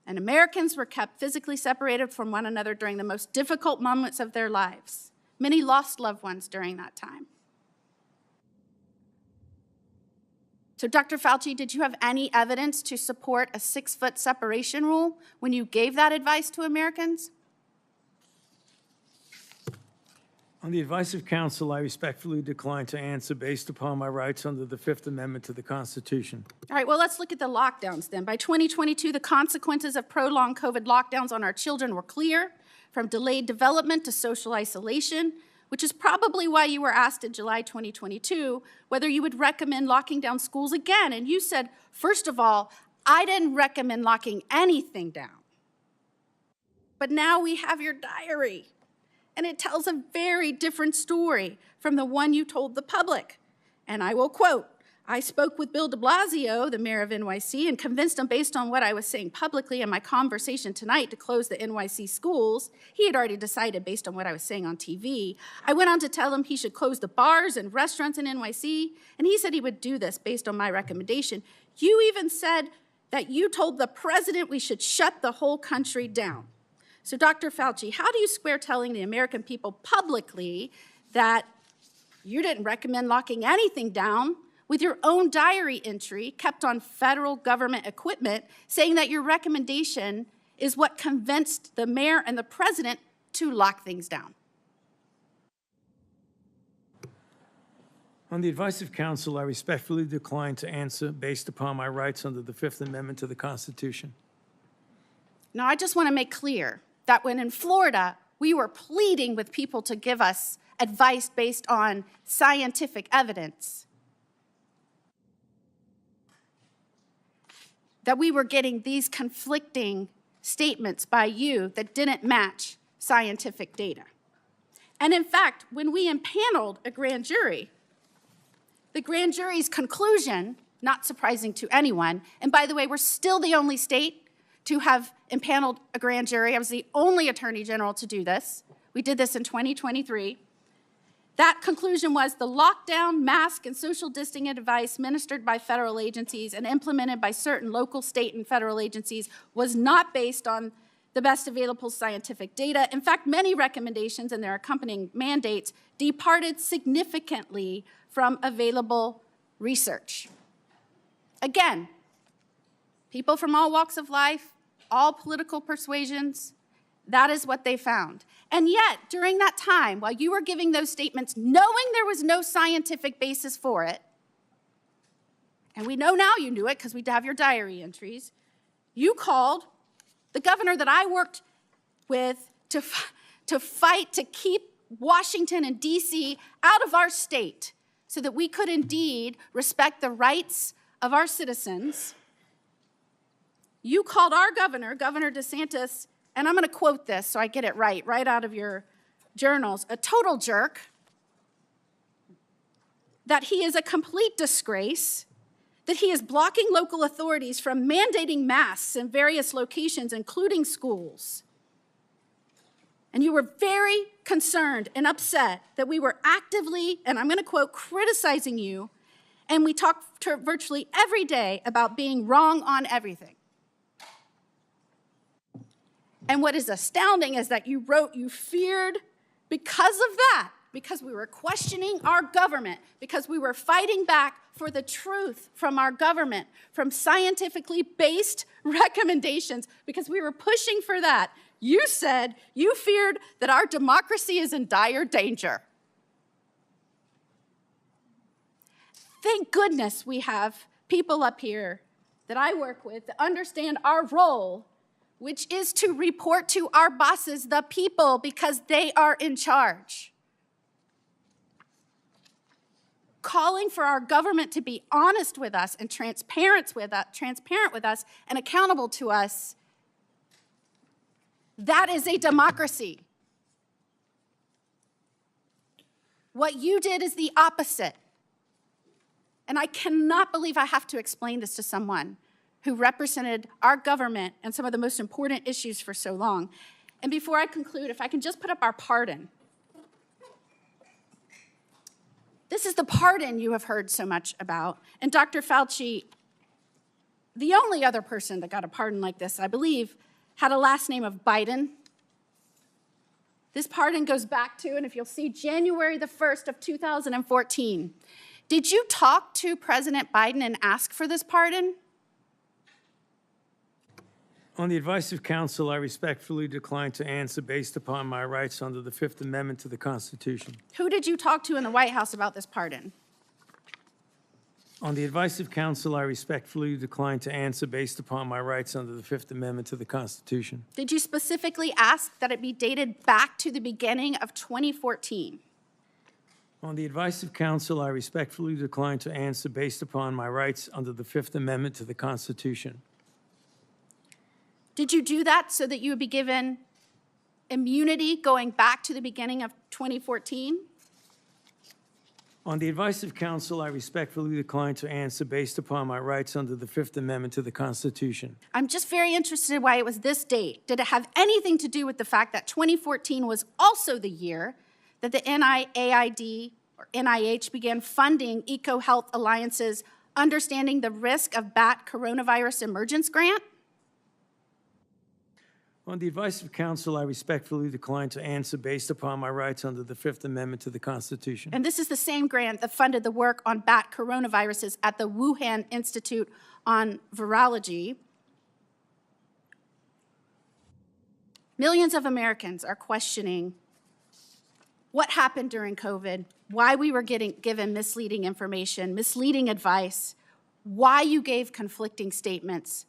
And Americans were kept physically separated from one another during the most difficult moments of their lives. Many lost loved ones during that time. So, Dr. Fauci, did you have any evidence to support a 6-foot separation rule when you gave that advice to Americans? On the advice of counsel, I respectfully decline to answer based upon my rights under the Fifth Amendment to the Constitution. All right, well, let's look at the lockdowns then. By 2022, the consequences of prolonged COVID lockdowns on our children were clear, from delayed development to social isolation, which is probably why you were asked in July 2022 whether you would recommend locking down schools again. And you said, first of all, I didn't recommend locking anything down. But now we have your diary. And it tells a very different story from the one you told the public. And I will quote, "I spoke with Bill de Blasio, the mayor of NYC, and convinced him based on what I was saying publicly in my conversation tonight to close the NYC schools. He had already decided based on what I was saying on TV. I went on to tell him he should close the bars and restaurants in NYC, and he said he would do this based on my recommendation. You even said that you told the president we should shut the whole country down." So, Dr. Fauci, how do you square telling the American people publicly that you didn't recommend locking anything down with your own diary entry kept on federal government equipment saying that your recommendation is what convinced the mayor and the president to lock things down? On the advice of counsel, I respectfully decline to answer based upon my rights under the Fifth Amendment to the Constitution. Now, I just want to make clear that when in Florida, we were pleading with people to give us advice based on scientific evidence, that we were getting these conflicting statements by you that didn't match scientific data. And in fact, when we impaneled a grand jury, the grand jury's conclusion, not surprising to anyone, and by the way, we're still the only state to have impaneled a grand jury. I was the only attorney general to do this. We did this in 2023. That conclusion was the lockdown, mask, and social distancing advice ministered by federal agencies and implemented by certain local, state, and federal agencies was not based on the best available scientific data. In fact, many recommendations and their accompanying mandates departed significantly from available research. Again, people from all walks of life, all political persuasions, that is what they found. And yet, during that time, while you were giving those statements, knowing there was no scientific basis for it, and we know now you knew it because we have your diary entries, you called the governor that I worked with to fight to keep Washington and D.C. out of our state so that we could indeed respect the rights of our citizens. You called our governor, Governor DeSantis, and I'm going to quote this so I get it right out of your journals, a total jerk, that he is a complete disgrace, that he is blocking local authorities from mandating masks in various locations, including schools, And you were very concerned and upset that we were actively, and I'm going to quote, criticizing you, and we talked virtually every day about being wrong on everything. And what is astounding is that you wrote you feared because of that, because we were questioning our government, because we were fighting back for the truth from our government, from scientifically based recommendations, because we were pushing for that. You said you feared that our democracy is in dire danger. Thank goodness we have people up here that I work with that understand our role, which is to report to our bosses, the people, because they are in charge. Calling for our government to be honest with us and transparent with us and accountable to us, that is a democracy. What you did is the opposite. And I cannot believe I have to explain this to someone who represented our government and some of the most important issues for so long. And before I conclude, if I can just put up our pardon. This is the pardon you have heard so much about. And Dr. Fauci, the only other person that got a pardon like this, I believe, had a last name of Biden. This pardon goes back to, and if you'll see, January the 1st of 2014. Did you talk to President Biden and ask for this pardon? On the advice of counsel, I respectfully decline to answer based upon my rights under the Fifth Amendment to the Constitution. Who did you talk to in the White House about this pardon? On the advice of counsel, I respectfully decline to answer based upon my rights under the Fifth Amendment to the Constitution. Did you specifically ask that it be dated back to the beginning of 2014? On the advice of counsel, I respectfully decline to answer based upon my rights under the Fifth Amendment to the Constitution. Did you do that so that you would be given immunity going back to the beginning of 2014? On the advice of counsel, I respectfully decline to answer based upon my rights under the Fifth Amendment to the Constitution. I'm just very interested in why it was this date. Did it have anything to do with the fact that 2014 was also the year that the NIAID or NIH began funding EcoHealth Alliance's Understanding the Risk of Bat Coronavirus Emergence grant? On the advice of counsel, I respectfully decline to answer based upon my rights under the Fifth Amendment to the Constitution. And this is the same grant that funded the work on bat coronaviruses at the Wuhan Institute on Virology. Millions of Americans are questioning what happened during COVID, why we were given misleading information, misleading advice, why you gave conflicting statements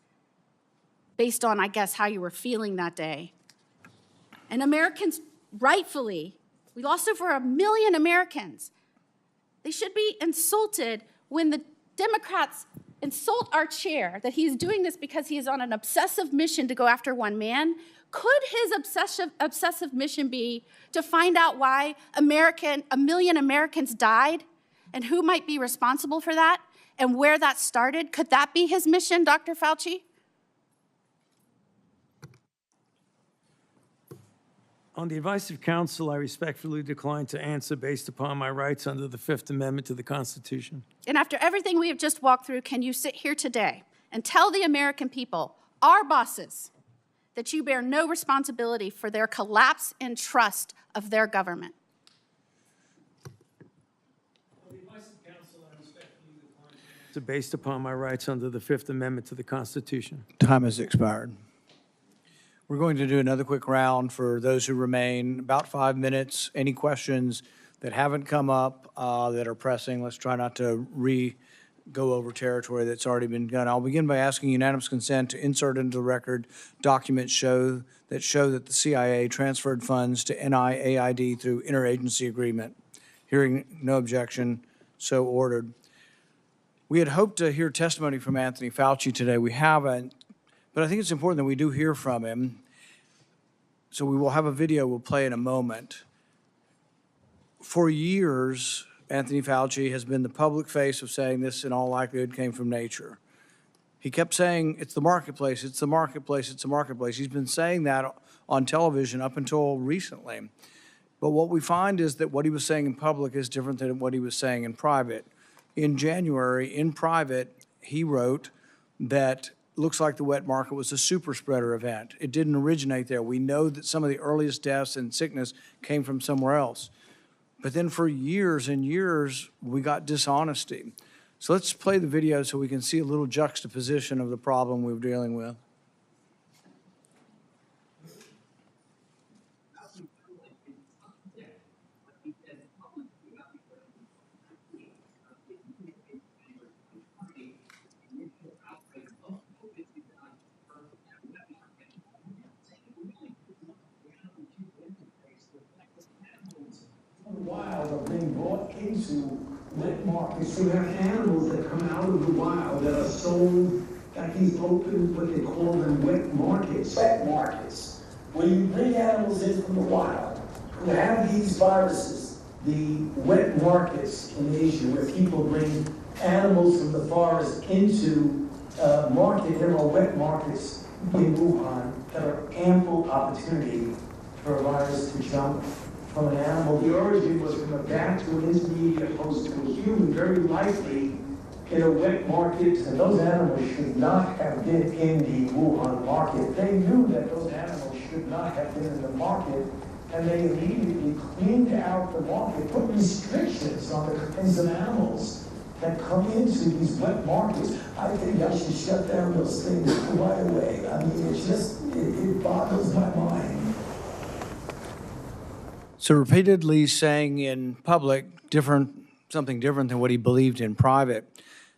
based on, I guess, how you were feeling that day. And Americans, rightfully, we lost over 1 million Americans. They should be insulted when the Democrats insult our chair that he's doing this because he is on an obsessive mission to go after one man. Could his obsessive mission be to find out why 1 million Americans died and who might be responsible for that and where that started? Could that be his mission, Dr. Fauci? On the advice of counsel, I respectfully decline to answer based upon my rights under the Fifth Amendment to the Constitution. And after everything we have just walked through, can you sit here today and tell the American people, our bosses, that you bear no responsibility for their collapse in trust of their government? On the advice of counsel, I respectfully decline to answer based upon my rights under the Fifth Amendment to the Constitution. Time has expired. We're going to do another quick round for those who remain, about 5 minutes. Any questions that haven't come up that are pressing? Let's try not to go over territory that's already been done. I'll begin by asking unanimous consent to insert into the record documents show that the CIA transferred funds to NIAID through interagency agreement. Hearing no objection, so ordered. We had hoped to hear testimony from Anthony Fauci today. We haven't. But I think it's important that we do hear from him. So we will have a video we'll play in a moment. For years, Anthony Fauci has been the public face of saying this in all likelihood came from nature. He kept saying, it's the marketplace, it's the marketplace, it's the marketplace. He's been saying that on television up until recently. But what we find is that what he was saying in public is different than what he was saying in private. In January, in private, he wrote that looks like the wet market was a super spreader event. It didn't originate there. We know that some of the earliest deaths and sickness came from somewhere else. But then for years and years, we got dishonesty. So let's play the video so we can see a little juxtaposition of the problem we're dealing with. Wild are being brought into wet markets. So you have animals that come out of the wild that are sold at these open, what they call them, wet markets. Wet markets, where you bring animals in from the wild who have these viruses. The wet markets in Asia, where people bring animals from the forest into market. There are wet markets in Wuhan that are ample opportunity for a virus to jump from an animal. The origin was from a bat to an intermediate host to a human, very likely in a wet market, and those animals should not have been in the Wuhan market. They knew that those animals should not have been in the market, and they immediately cleaned out the market, put restrictions on the kinds of animals that come into these wet markets. I think I should shut down those things right away. I mean, it boggles my mind. So repeatedly saying in public something different than what he believed in private.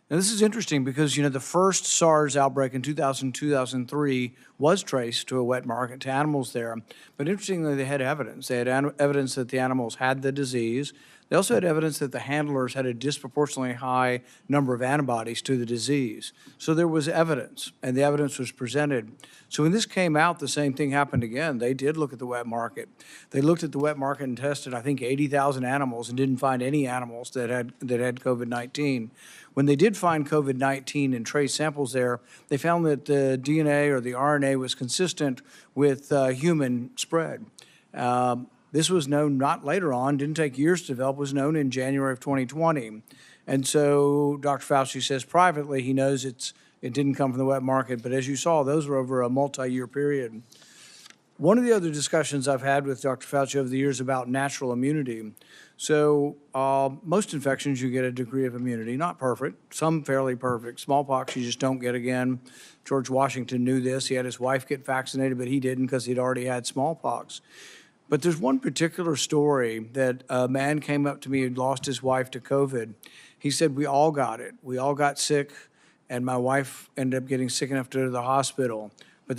Now this is interesting because, you know, the first SARS outbreak in 2003 was traced to a wet market, to animals there. But interestingly, they had evidence. They had evidence that the animals had the disease. They also had evidence that the handlers had a disproportionately high number of antibodies to the disease. So there was evidence, and the evidence was presented. So when this came out, the same thing happened again. They did look at the wet market. They looked at the wet market and tested, I think, 80,000 animals and didn't find any animals that had COVID-19. When they did find COVID-19 and trace samples there, they found that the DNA or the RNA was consistent with human spread. This was known not later on, didn't take years to develop, was known in January of 2020. And so Dr. Fauci says privately he knows it didn't come from the wet market, but as you saw, those were over a multi-year period. One of the other discussions I've had with Dr. Fauci over the years about natural immunity. So most infections, you get a degree of immunity, not perfect, some fairly perfect. Smallpox, you just don't get again. George Washington knew this. He had his wife get vaccinated, but he didn't because he'd already had smallpox. But there's one particular story that a man came up to me who'd lost his wife to COVID. He said, we all got it. We all got sick, and my wife ended up getting sick enough to go to the hospital. But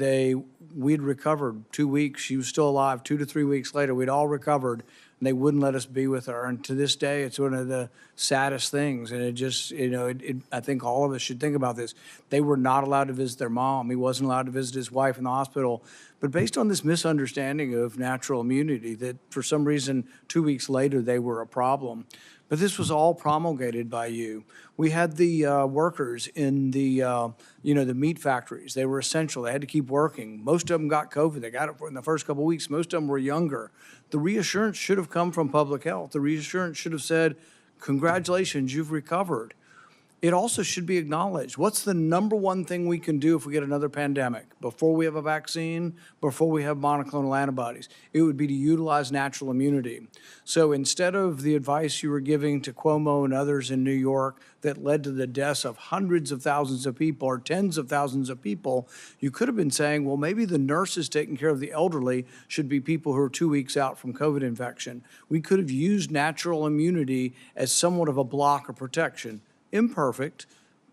we'd recovered 2 weeks. She was still alive. 2 to 3 weeks later, we'd all recovered, and they wouldn't let us be with her. And to this day, it's one of the saddest things. And it just, I think all of us should think about this. They were not allowed to visit their mom. He wasn't allowed to visit his wife in the hospital. But based on this misunderstanding of natural immunity, that for some reason 2 weeks later they were a problem. But this was all promulgated by you. We had the workers in the meat factories. They were essential. They had to keep working. Most of them got COVID. They got it in the first couple of weeks. Most of them were younger. The reassurance should have come from public health. The reassurance should have said, congratulations, you've recovered. It also should be acknowledged. What's the number one thing we can do if we get another pandemic? Before we have a vaccine, before we have monoclonal antibodies, it would be to utilize natural immunity. So instead of the advice you were giving to Cuomo and others in New York that led to the deaths of hundreds of thousands of people or tens of thousands of people, you could have been saying, well, maybe the nurses taking care of the elderly should be people who are 2 weeks out from COVID infection. We could have used natural immunity as somewhat of a block of protection. Imperfect,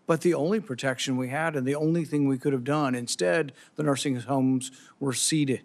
but the only protection we had and the only thing we could have done. Instead, the nursing homes were seated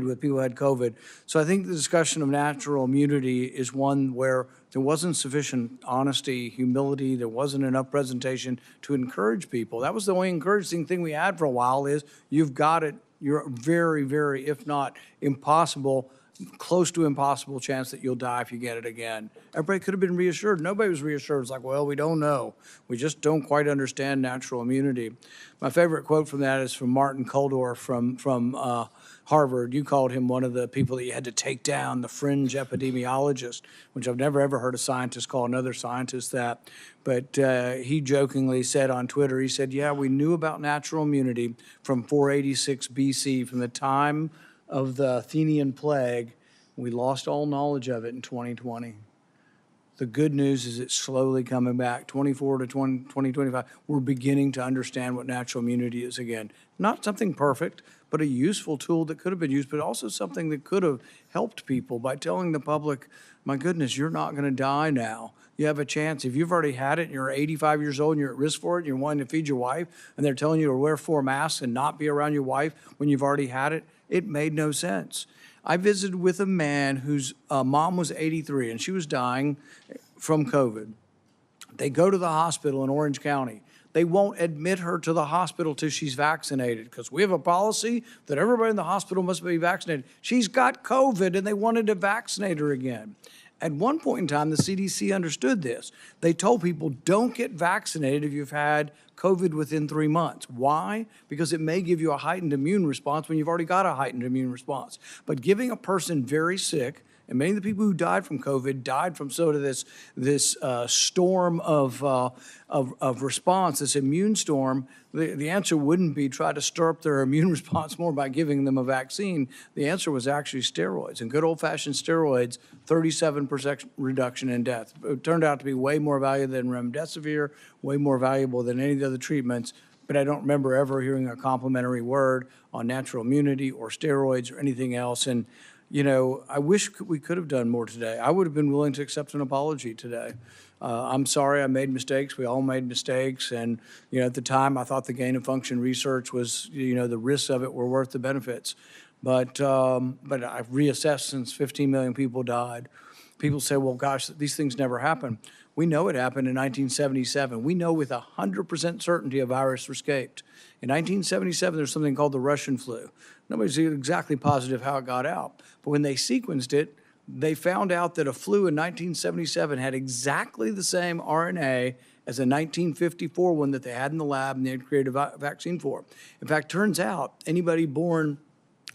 with people who had COVID. So I think the discussion of natural immunity is one where there wasn't sufficient honesty, humility, there wasn't enough presentation to encourage people. That was the only encouraging thing we had for a while is you've got it. You're very, very, if not impossible, close to impossible chance that you'll die if you get it again. Everybody could have been reassured. Nobody was reassured. It's like, well, we don't know. We just don't quite understand natural immunity. My favorite quote from that is from Martin Kulldorff from Harvard. You called him one of the people that you had to take down, the fringe epidemiologist, which I've never ever heard a scientist call another scientist that. But he jokingly said on Twitter, he said, yeah, we knew about natural immunity from 486 BC, from the time of the Athenian plague. We lost all knowledge of it in 2020. The good news is it's slowly coming back. 24 to 2025, we're beginning to understand what natural immunity is again. Not something perfect, but a useful tool that could have been used, but also something that could have helped people by telling the public, my goodness, you're not going to die now. You have a chance. If you've already had it and you're 85 years old and you're at risk for it and you're wanting to feed your wife and they're telling you to wear 4 masks and not be around your wife when you've already had it, it made no sense. I visited with a man whose mom was 83 and she was dying from COVID. They go to the hospital in Orange County. They won't admit her to the hospital till she's vaccinated because we have a policy that everybody in the hospital must be vaccinated. She's got COVID and they wanted to vaccinate her again. At one point in time, the CDC understood this. They told people, don't get vaccinated if you've had COVID within 3 months. Why? Because it may give you a heightened immune response when you've already got a heightened immune response. But giving a person very sick, and many of the people who died from COVID died from sort of this storm of response, this immune storm. The answer wouldn't be try to stir up their immune response more by giving them a vaccine. The answer was actually steroids. And good old-fashioned steroids, 37% reduction in death. It turned out to be way more valuable than remdesivir, way more valuable than any of the other treatments. But I don't remember ever hearing a complimentary word on natural immunity or steroids or anything else. And you know, I wish we could have done more today. I would have been willing to accept an apology today. I'm sorry I made mistakes. We all made mistakes. And, you know, at the time, I thought the gain of function research was, you know, the risks of it were worth the benefits. But I've reassessed since 15 million people died. People say, well, gosh, these things never happen. We know it happened in 1977. We know with 100% certainty a virus escaped. In 1977, there's something called the Russian flu. Nobody's exactly positive how it got out. But when they sequenced it, they found out that a flu in 1977 had exactly the same RNA as a 1954 one that they had in the lab and they had created a vaccine for. In fact, turns out anybody born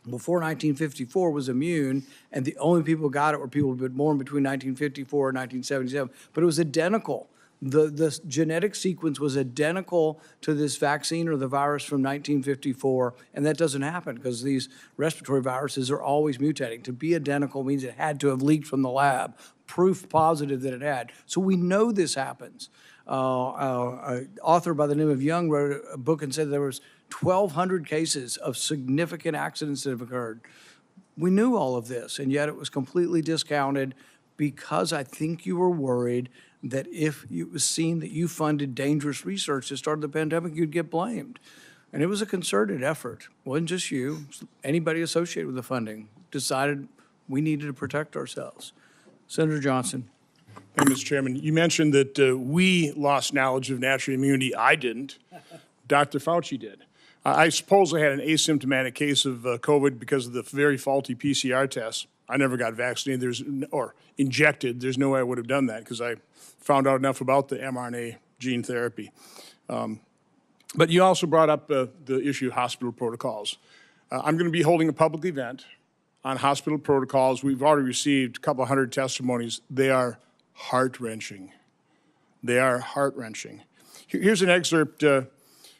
before 1954 was immune, and the only people who got it were people who were born between 1954 and 1977. But it was identical. The genetic sequence was identical to this vaccine or the virus from 1954, and that doesn't happen because these respiratory viruses are always mutating. To be identical means it had to have leaked from the lab, proof positive that it had. So we know this happens. An author by the name of Young wrote a book and said there was 1,200 cases of significant accidents that have occurred. We knew all of this, and yet it was completely discounted because I think you were worried that if it was seen that you funded dangerous research that started the pandemic, you'd get blamed. And it was a concerted effort. It wasn't just you. Anybody associated with the funding decided we needed to protect ourselves. Senator Johnson. Thank you, Mr. Chairman. You mentioned that we lost knowledge of natural immunity. I didn't. Dr. Fauci did. I suppose I had an asymptomatic case of COVID because of the very faulty PCR tests. I never got vaccinated or injected. There's no way I would have done that because I found out enough about the mRNA gene therapy. But you also brought up the issue of hospital protocols. I'm going to be holding a public event on hospital protocols. We've already received a couple hundred testimonies. They are heart-wrenching. They are heart-wrenching. Here's an excerpt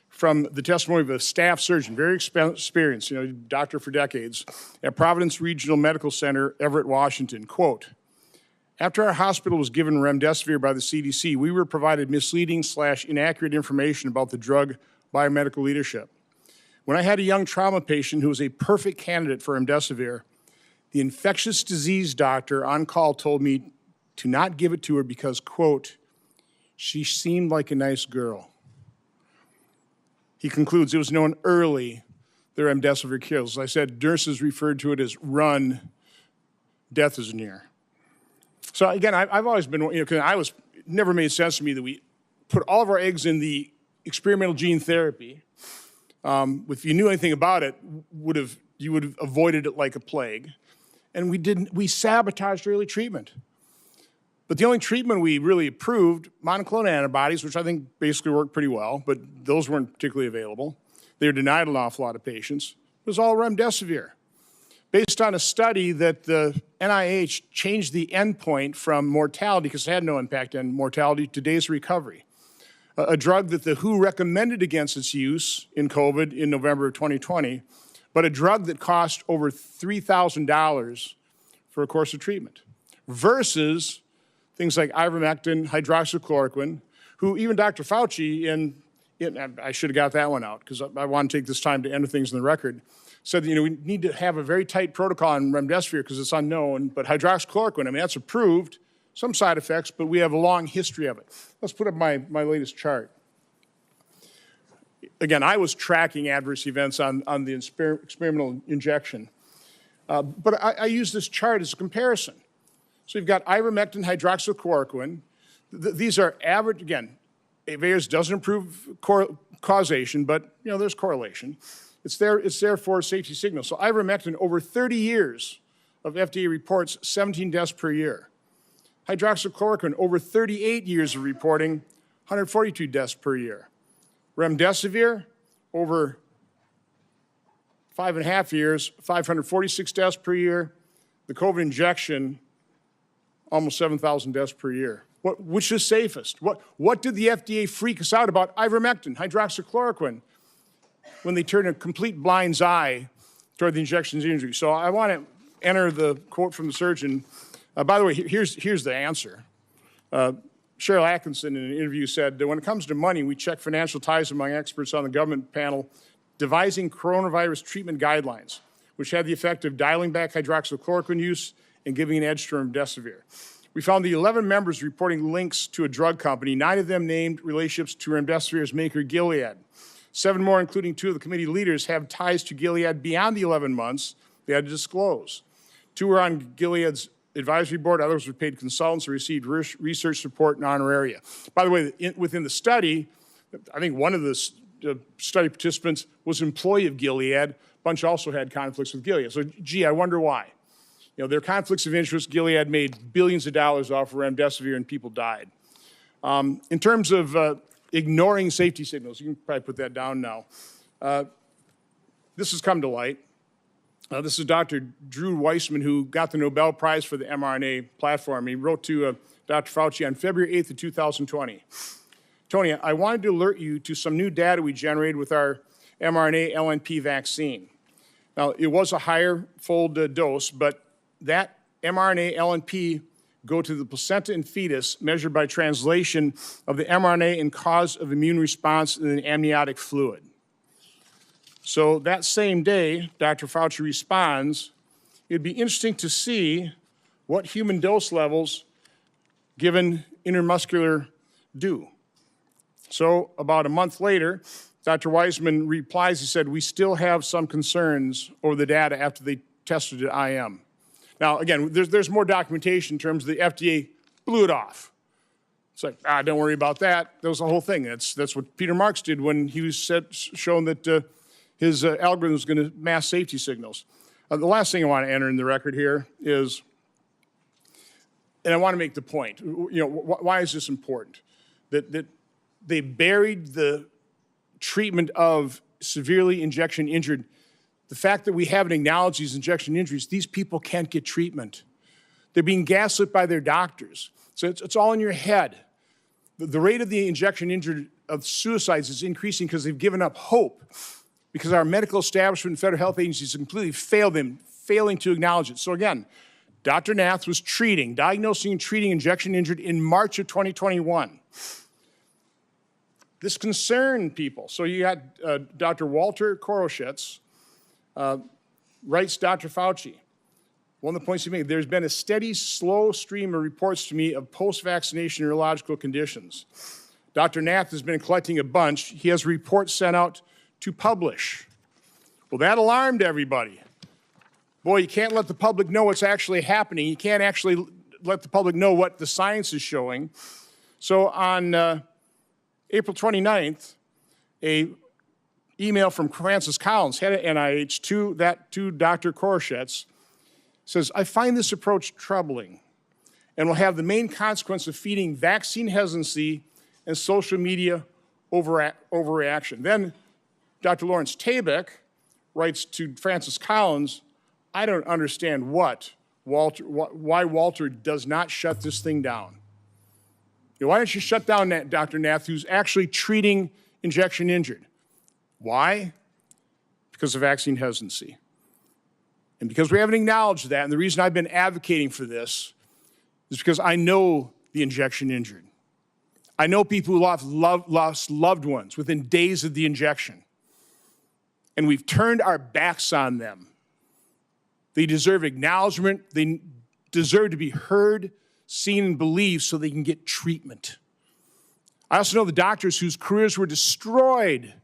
from the testimony of a staff surgeon, very experienced, doctor for decades, at Providence Regional Medical Center, Everett, Washington. Quote, after our hospital was given remdesivir by the CDC, we were provided misleading/inaccurate information about the drug by medical leadership. When I had a young trauma patient who was a perfect candidate for remdesivir, the infectious disease doctor on call told me to not give it to her because, quote, she seemed like a nice girl. He concludes it was known early that remdesivir kills. As I said, nurses referred to it as run, death is near. So again, I've always been, it never made sense to me that we put all of our eggs in the experimental gene therapy. If you knew anything about it, you would have avoided it like a plague. and we sabotaged early treatment. But the only treatment we really approved, monoclonal antibodies, which I think basically worked pretty well, but those weren't particularly available. They were denied an awful lot of patients. It was all remdesivir, based on a study that the NIH changed the endpoint from mortality, because it had no impact on mortality, to days of recovery. A drug that the WHO recommended against its use in COVID in November of 2020, but a drug that cost over $3,000 for a course of treatment, versus things like ivermectin, hydroxychloroquine, who even Dr. Fauci, I should have got that one out because I want to take this time to enter things in the record, said that, we need to have a very tight protocol on remdesivir because it's unknown, but hydroxychloroquine, that's approved, some side effects, but we have a long history of it. Let's put up my latest chart. Again, I was tracking adverse events on the experimental injection, but I use this chart as a comparison. So you've got ivermectin, hydroxychloroquine. These are average, again, VAERS doesn't improve causation, but there's correlation. It's there for safety signals. So ivermectin, over 30 years of FDA reports, 17 deaths per year. Hydroxychloroquine, over 38 years of reporting, 142 deaths per year. Remdesivir, over 5.5 years, 546 deaths per year. The COVID injection, almost 7,000 deaths per year. Which is safest? What did the FDA freak us out about ivermectin, hydroxychloroquine, when they turned a complete blind's eye toward the injection's injury? So I want to enter the quote from the surgeon. By the way, here's the answer. Cheryl Atkinson in an interview said, when it comes to money, we check financial ties among experts on the government panel devising coronavirus treatment guidelines, which had the effect of dialing back hydroxychloroquine use and giving an edge to remdesivir. We found the 11 members reporting links to a drug company, 9 of them named relationships to remdesivir's maker, Gilead. 7 more, including 2 of the committee leaders, have ties to Gilead beyond the 11 months they had to disclose. 2 were on Gilead's advisory board, others were paid consultants or received research support and honoraria. By the way, within the study, I think one of the study participants was an employee of Gilead. A bunch also had conflicts with Gilead. So, I wonder why. There are conflicts of interest. Gilead made billions of dollars off of remdesivir and people died. In terms of ignoring safety signals, you can probably put that down now. This has come to light. This is Dr. Drew Weissman, who got the Nobel Prize for the mRNA platform. He wrote to Dr. Fauci on February 8th of 2020. Tony, I wanted to alert you to some new data we generated with our mRNA LNP vaccine. Now, it was a higher fold dose, but that mRNA LNP go to the placenta and fetus measured by translation of the mRNA and cause of immune response in the amniotic fluid. So that same day, Dr. Fauci responds, it'd be interesting to see what human dose levels given intramuscular do. So about a month later, Dr. Weissman replies, he said, we still have some concerns over the data after they tested at IM. Now, again, there's more documentation in terms of the FDA blew it off. It's like, don't worry about that. That was the whole thing. That's what Peter Marks did when he was shown that his algorithm was going to mask safety signals. The last thing I want to enter in the record here is, and I want to make the point, why is this important? That they buried the treatment of severely injection injured. The fact that we haven't acknowledged these injection injuries, these people can't get treatment. They're being gaslit by their doctors. So it's all in your head. The rate of the injection injured of suicides is increasing because they've given up hope, because our medical establishment and federal health agencies completely failed them, failing to acknowledge it. So again, Dr. Nath was diagnosing and treating injection injured in March of 2021. This concerned people. So you had Dr. Walter Koroshitz, writes Dr. Fauci. One of the points he made, there's been a steady, slow stream of reports to me of post-vaccination neurological conditions. Dr. Nath has been collecting a bunch. He has reports sent out to publish. Well, that alarmed everybody. Boy, you can't let the public know what's actually happening. You can't actually let the public know what the science is showing. So on April 29th, a email from Francis Collins, head of NIH, to Dr. Koroshitz, says, I find this approach troubling and will have the main consequence of feeding vaccine hesitancy and social media overreaction. Then Dr. Lawrence Tabak writes to Francis Collins, I don't understand why Walter does not shut this thing down. Why don't you shut down Dr. Nath, who's actually treating injection injured? Why? Because of vaccine hesitancy. And because we haven't acknowledged that, and the reason I've been advocating for this is because I know the injection injured. I know people who lost loved ones within days of the injection. And we've turned our backs on them. They deserve acknowledgement. They deserve to be heard, seen, and believed so they can get treatment. I also know the doctors whose careers were destroyed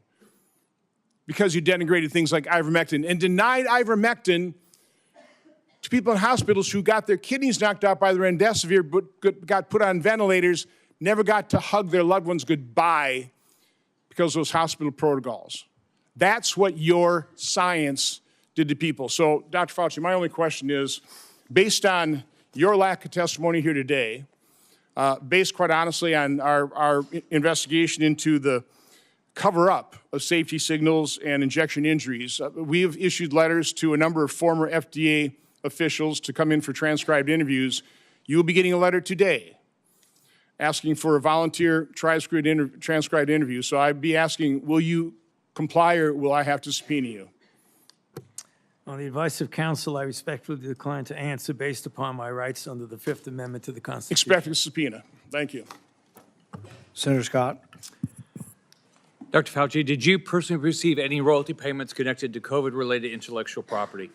because you denigrated things like ivermectin and denied ivermectin to people in hospitals who got their kidneys knocked out by the remdesivir but got put on ventilators, never got to hug their loved ones goodbye because of those hospital protocols. That's what your science did to people. So, Dr. Fauci, my only question is, based on your lack of testimony here today, based quite honestly on our investigation into the cover-up of safety signals and injection injuries, we have issued letters to a number of former FDA officials to come in for transcribed interviews. You will be getting a letter today asking for a volunteer transcribed interview. So I'd be asking, will you comply or will I have to subpoena you? On the advice of counsel, I respectfully decline to answer based upon my rights under the Fifth Amendment to the Constitution. Expect a subpoena. Thank you. Senator Scott. Dr. Fauci, did you personally receive any royalty payments connected to COVID-related intellectual property?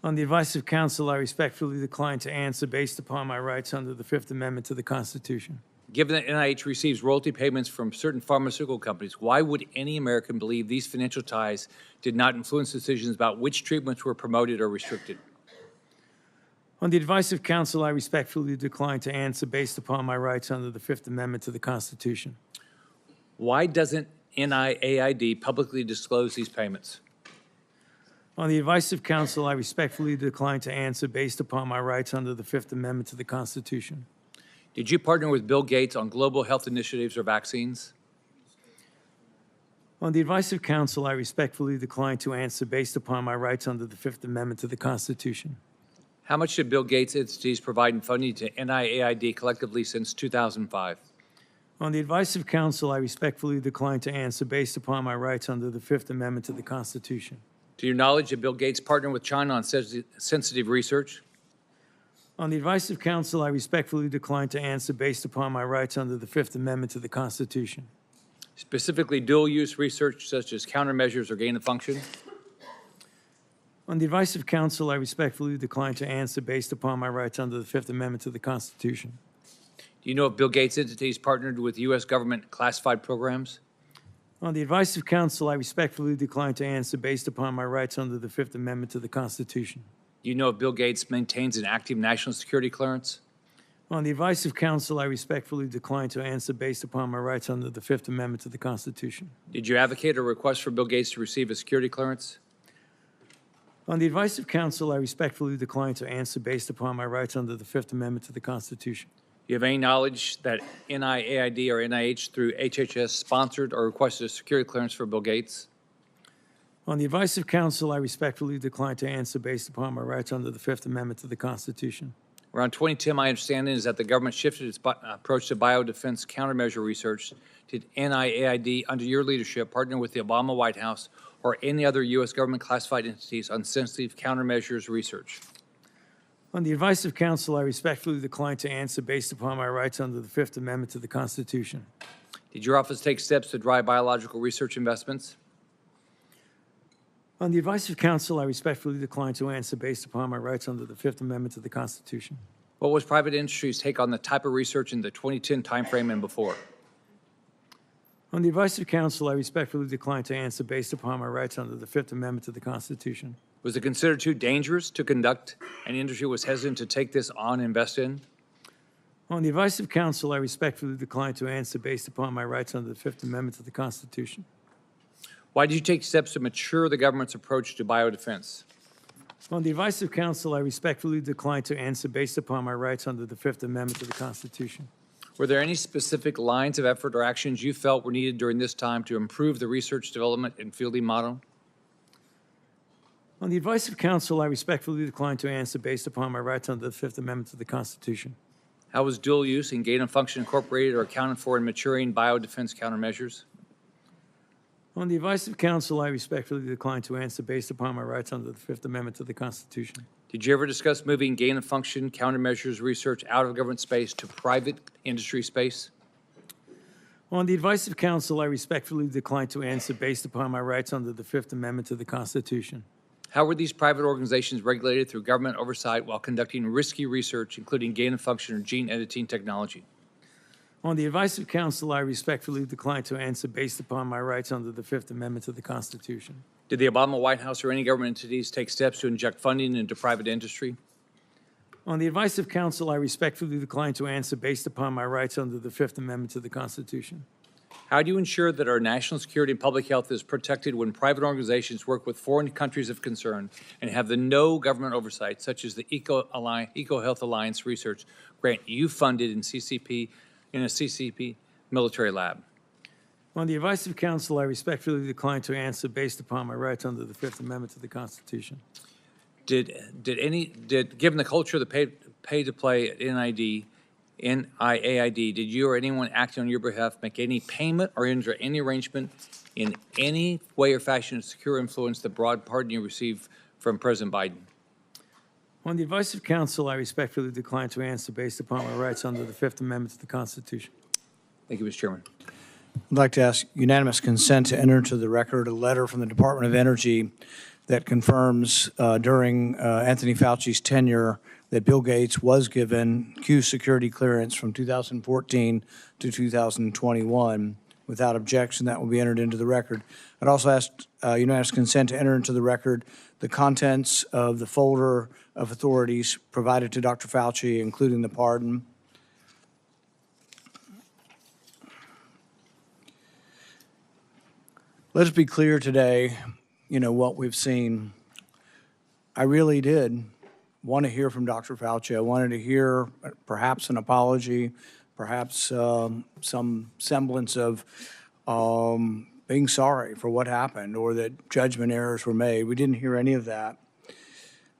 On the advice of counsel, I respectfully decline to answer based upon my rights under the Fifth Amendment to the Constitution. Given that NIH receives royalty payments from certain pharmaceutical companies, why would any American believe these financial ties did not influence decisions about which treatments were promoted or restricted? On the advice of counsel, I respectfully decline to answer based upon my rights under the Fifth Amendment to the Constitution. Why doesn't NIAID publicly disclose these payments? On the advice of counsel, I respectfully decline to answer based upon my rights under the Fifth Amendment to the Constitution. Did you partner with Bill Gates on global health initiatives or vaccines? On the advice of counsel, I respectfully decline to answer based upon my rights under the Fifth Amendment to the Constitution. How much did Bill Gates entities provide in funding to NIAID collectively since 2005? On the advice of counsel, I respectfully decline to answer based upon my rights under the Fifth Amendment to the Constitution. To your knowledge, did Bill Gates partner with China on sensitive research? On the advice of counsel, I respectfully decline to answer based upon my rights under the Fifth Amendment to the Constitution. Specifically, dual-use research such as countermeasures or gain of function? On the advice of counsel, I respectfully decline to answer based upon my rights under the Fifth Amendment to the Constitution. Do you know if Bill Gates' entities partnered with U.S. government classified programs? On the advice of counsel, I respectfully decline to answer based upon my rights under the Fifth Amendment to the Constitution. Do you know if Bill Gates maintains an active national security clearance? On the advice of counsel, I respectfully decline to answer based upon my rights under the Fifth Amendment to the Constitution. Did you advocate or request for Bill Gates to receive a security clearance? On the advice of counsel, I respectfully decline to answer based upon my rights under the Fifth Amendment to the Constitution. Do you have any knowledge that NIAID or NIH through HHS sponsored or requested a security clearance for Bill Gates? On the advice of counsel, I respectfully decline to answer based upon my rights under the Fifth Amendment to the Constitution. Around 2010, my understanding is that the government shifted its approach to biodefense countermeasure research. Did NIAID, under your leadership, partner with the Obama White House or any other U.S. government classified entities on sensitive countermeasures research? On the advice of counsel, I respectfully decline to answer based upon my rights under the Fifth Amendment to the Constitution. Did your office take steps to drive biological research investments? On the advice of counsel, I respectfully decline to answer based upon my rights under the Fifth Amendment to the Constitution. What was private industry's take on the type of research in the 2010 timeframe and before? On the advice of counsel, I respectfully decline to answer based upon my rights under the Fifth Amendment to the Constitution. Was it considered too dangerous to conduct, and industry was hesitant to take this on and invest in? On the advice of counsel, I respectfully decline to answer based upon my rights under the Fifth Amendment to the Constitution. Why did you take steps to mature the government's approach to biodefense? On the advice of counsel, I respectfully decline to answer based upon my rights under the Fifth Amendment to the Constitution. Were there any specific lines of effort or actions you felt were needed during this time to improve the research, development, and fielding model? On the advice of counsel, I respectfully decline to answer based upon my rights under the Fifth Amendment to the Constitution. How was dual use and gain of function incorporated or accounted for in maturing biodefense countermeasures? On the advice of counsel, I respectfully decline to answer based upon my rights under the Fifth Amendment to the Constitution. Did you ever discuss moving gain of function countermeasures research out of government space to private industry space? On the advice of counsel, I respectfully decline to answer based upon my rights under the Fifth Amendment to the Constitution. How were these private organizations regulated through government oversight while conducting risky research, including gain of function or gene editing technology? On the advice of counsel, I respectfully decline to answer based upon my rights under the Fifth Amendment to the Constitution. Did the Obama White House or any government entities take steps to inject funding into private industry? On the advice of counsel, I respectfully decline to answer based upon my rights under the Fifth Amendment to the Constitution. How do you ensure that our national security and public health is protected when private organizations work with foreign countries of concern and have the no government oversight, such as the EcoHealth Alliance research grant you funded in a CCP military lab? On the advice of counsel, I respectfully decline to answer based upon my rights under the Fifth Amendment to the Constitution. Given the culture of the pay to play at NIAID, did you or anyone acting on your behalf make any payment or enter any arrangement in any way or fashion to secure influence the broad pardon you received from President Biden? On the advice of counsel, I respectfully decline to answer based upon my rights under the Fifth Amendment to the Constitution. Thank you, Mr. Chairman. I'd like to ask unanimous consent to enter into the record a letter from the Department of Energy that confirms during Anthony Fauci's tenure that Bill Gates was given Q security clearance from 2014 to 2021. Without objection, that will be entered into the record. I'd also ask unanimous consent to enter into the record the contents of the folder of authorities provided to Dr. Fauci, including the pardon. Let's be clear today, what we've seen. I really did want to hear from Dr. Fauci. I wanted to hear perhaps an apology, perhaps some semblance of being sorry for what happened or that judgment errors were made. We didn't hear any of that.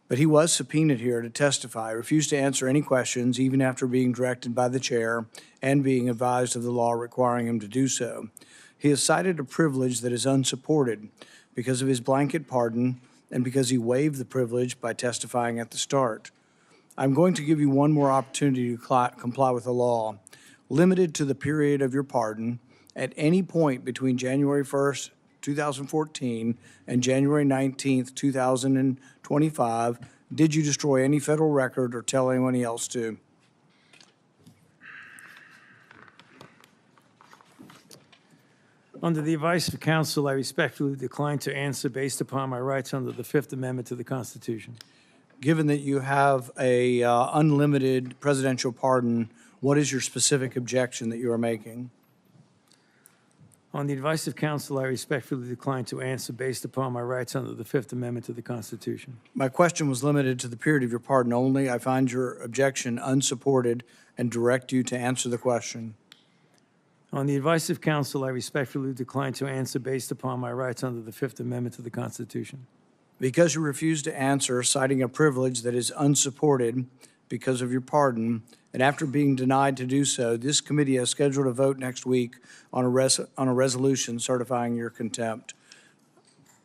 But he was subpoenaed here to testify, refused to answer any questions, even after being directed by the chair and being advised of the law requiring him to do so. He has cited a privilege that is unsupported because of his blanket pardon and because he waived the privilege by testifying at the start. I'm going to give you one more opportunity to comply with the law, limited to the period of your pardon. At any point between January 1st, 2014 and January 19th, 2025, did you destroy any federal record or tell anyone else to? Under the advice of counsel, I respectfully decline to answer based upon my rights under the Fifth Amendment to the Constitution. Given that you have a unlimited presidential pardon, what is your specific objection that you are making? On the advice of counsel, I respectfully decline to answer based upon my rights under the Fifth Amendment to the Constitution. My question was limited to the period of your pardon only. I find your objection unsupported and direct you to answer the question. On the advice of counsel, I respectfully decline to answer based upon my rights under the Fifth Amendment to the Constitution. Because you refuse to answer, citing a privilege that is unsupported because of your pardon, and after being denied to do so, this committee has scheduled a vote next week on a resolution certifying your contempt.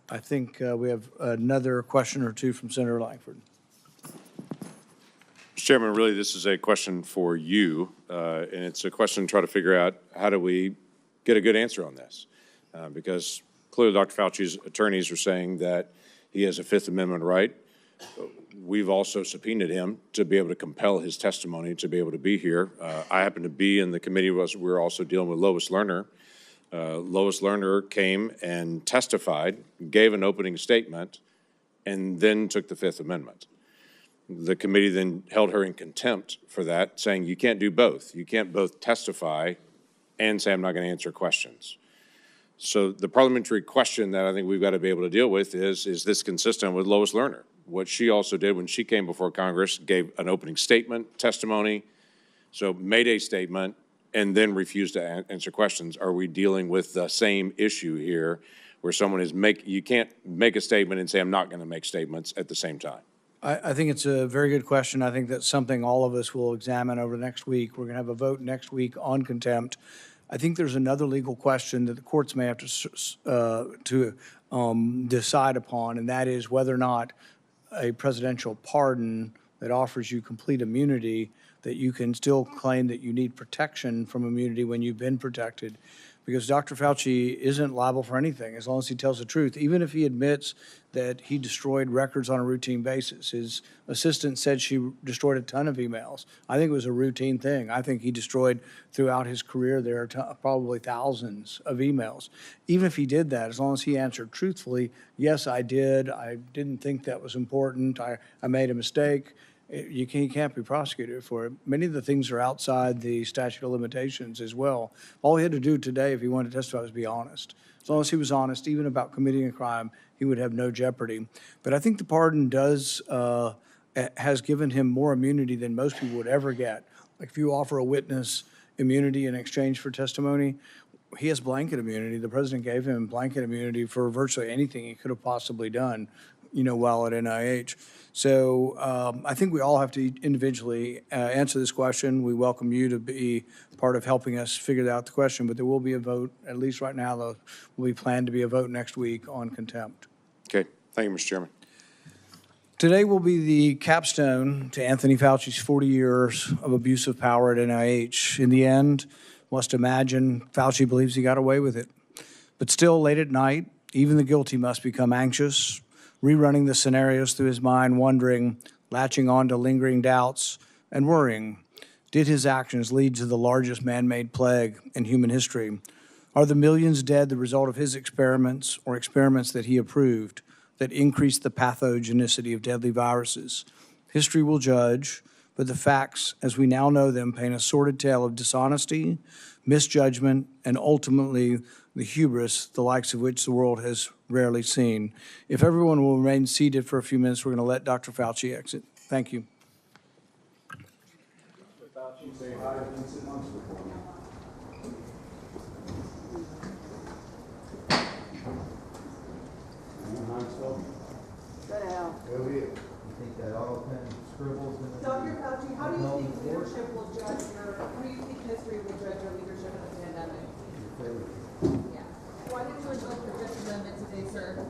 I think we have another question or two from Senator Langford. Mr. Chairman, really, this is a question for you, and it's a question to try to figure out how do we get a good answer on this? Because clearly Dr. Fauci's attorneys are saying that he has a Fifth Amendment right. We've also subpoenaed him to be able to compel his testimony to be able to be here. I happen to be in the committee. We're also dealing with Lois Lerner. Lois Lerner came and testified, gave an opening statement, and then took the Fifth Amendment. The committee then held her in contempt for that, saying you can't do both. You can't both testify and say I'm not going to answer questions. So the parliamentary question that I think we've got to be able to deal with is this consistent with Lois Lerner? what she also did when she came before Congress, gave an opening statement, testimony, so made a statement, and then refused to answer questions. Are we dealing with the same issue here where someone is you can't make a statement and say, I'm not going to make statements at the same time? I think it's a very good question. I think that's something all of us will examine over the next week. We're going to have a vote next week on contempt. I think there's another legal question that the courts may have to decide upon, and that is whether or not a presidential pardon that offers you complete immunity, that you can still claim that you need protection from immunity when you've been protected. Because Dr. Fauci isn't liable for anything as long as he tells the truth, even if he admits that he destroyed records on a routine basis. His assistant said she destroyed a ton of emails. I think it was a routine thing. I think he destroyed throughout his career there are probably thousands of emails. Even if he did that, as long as he answered truthfully, yes, I did. I didn't think that was important. I made a mistake. He can't be prosecuted for it. Many of the things are outside the statute of limitations as well. All he had to do today, if he wanted to testify, was be honest. As long as he was honest, even about committing a crime, he would have no jeopardy. But I think the pardon has given him more immunity than most people would ever get. Like if you offer a witness immunity in exchange for testimony, he has blanket immunity. The president gave him blanket immunity for virtually anything he could have possibly done, while at NIH. So I think we all have to individually answer this question. We welcome you to be part of helping us figure out the question, but there will be a vote, at least right now, there will be planned to be a vote next week on contempt. Okay, thank you, Mr. Chairman. Today will be the capstone to Anthony Fauci's 40 years of abuse of power at NIH. In the end, must imagine Fauci believes he got away with it. But still, late at night, even the guilty must become anxious, rerunning the scenarios through his mind, wondering, latching on to lingering doubts, and worrying. Did his actions lead to the largest man-made plague in human history? Are the millions dead the result of his experiments or experiments that he approved that increased the pathogenicity of deadly viruses? History will judge, but the facts, as we now know them, paint a sordid tale of dishonesty, misjudgment, and ultimately the hubris, the likes of which the world has rarely seen. If everyone will remain seated for a few minutes, we're going to let Dr. Fauci exit. Thank you. Dr. Fauci, how do you think leadership will judge how do you think history will judge your leadership in the pandemic? Yeah. Why did you invoke your Fifth Amendment today, sir?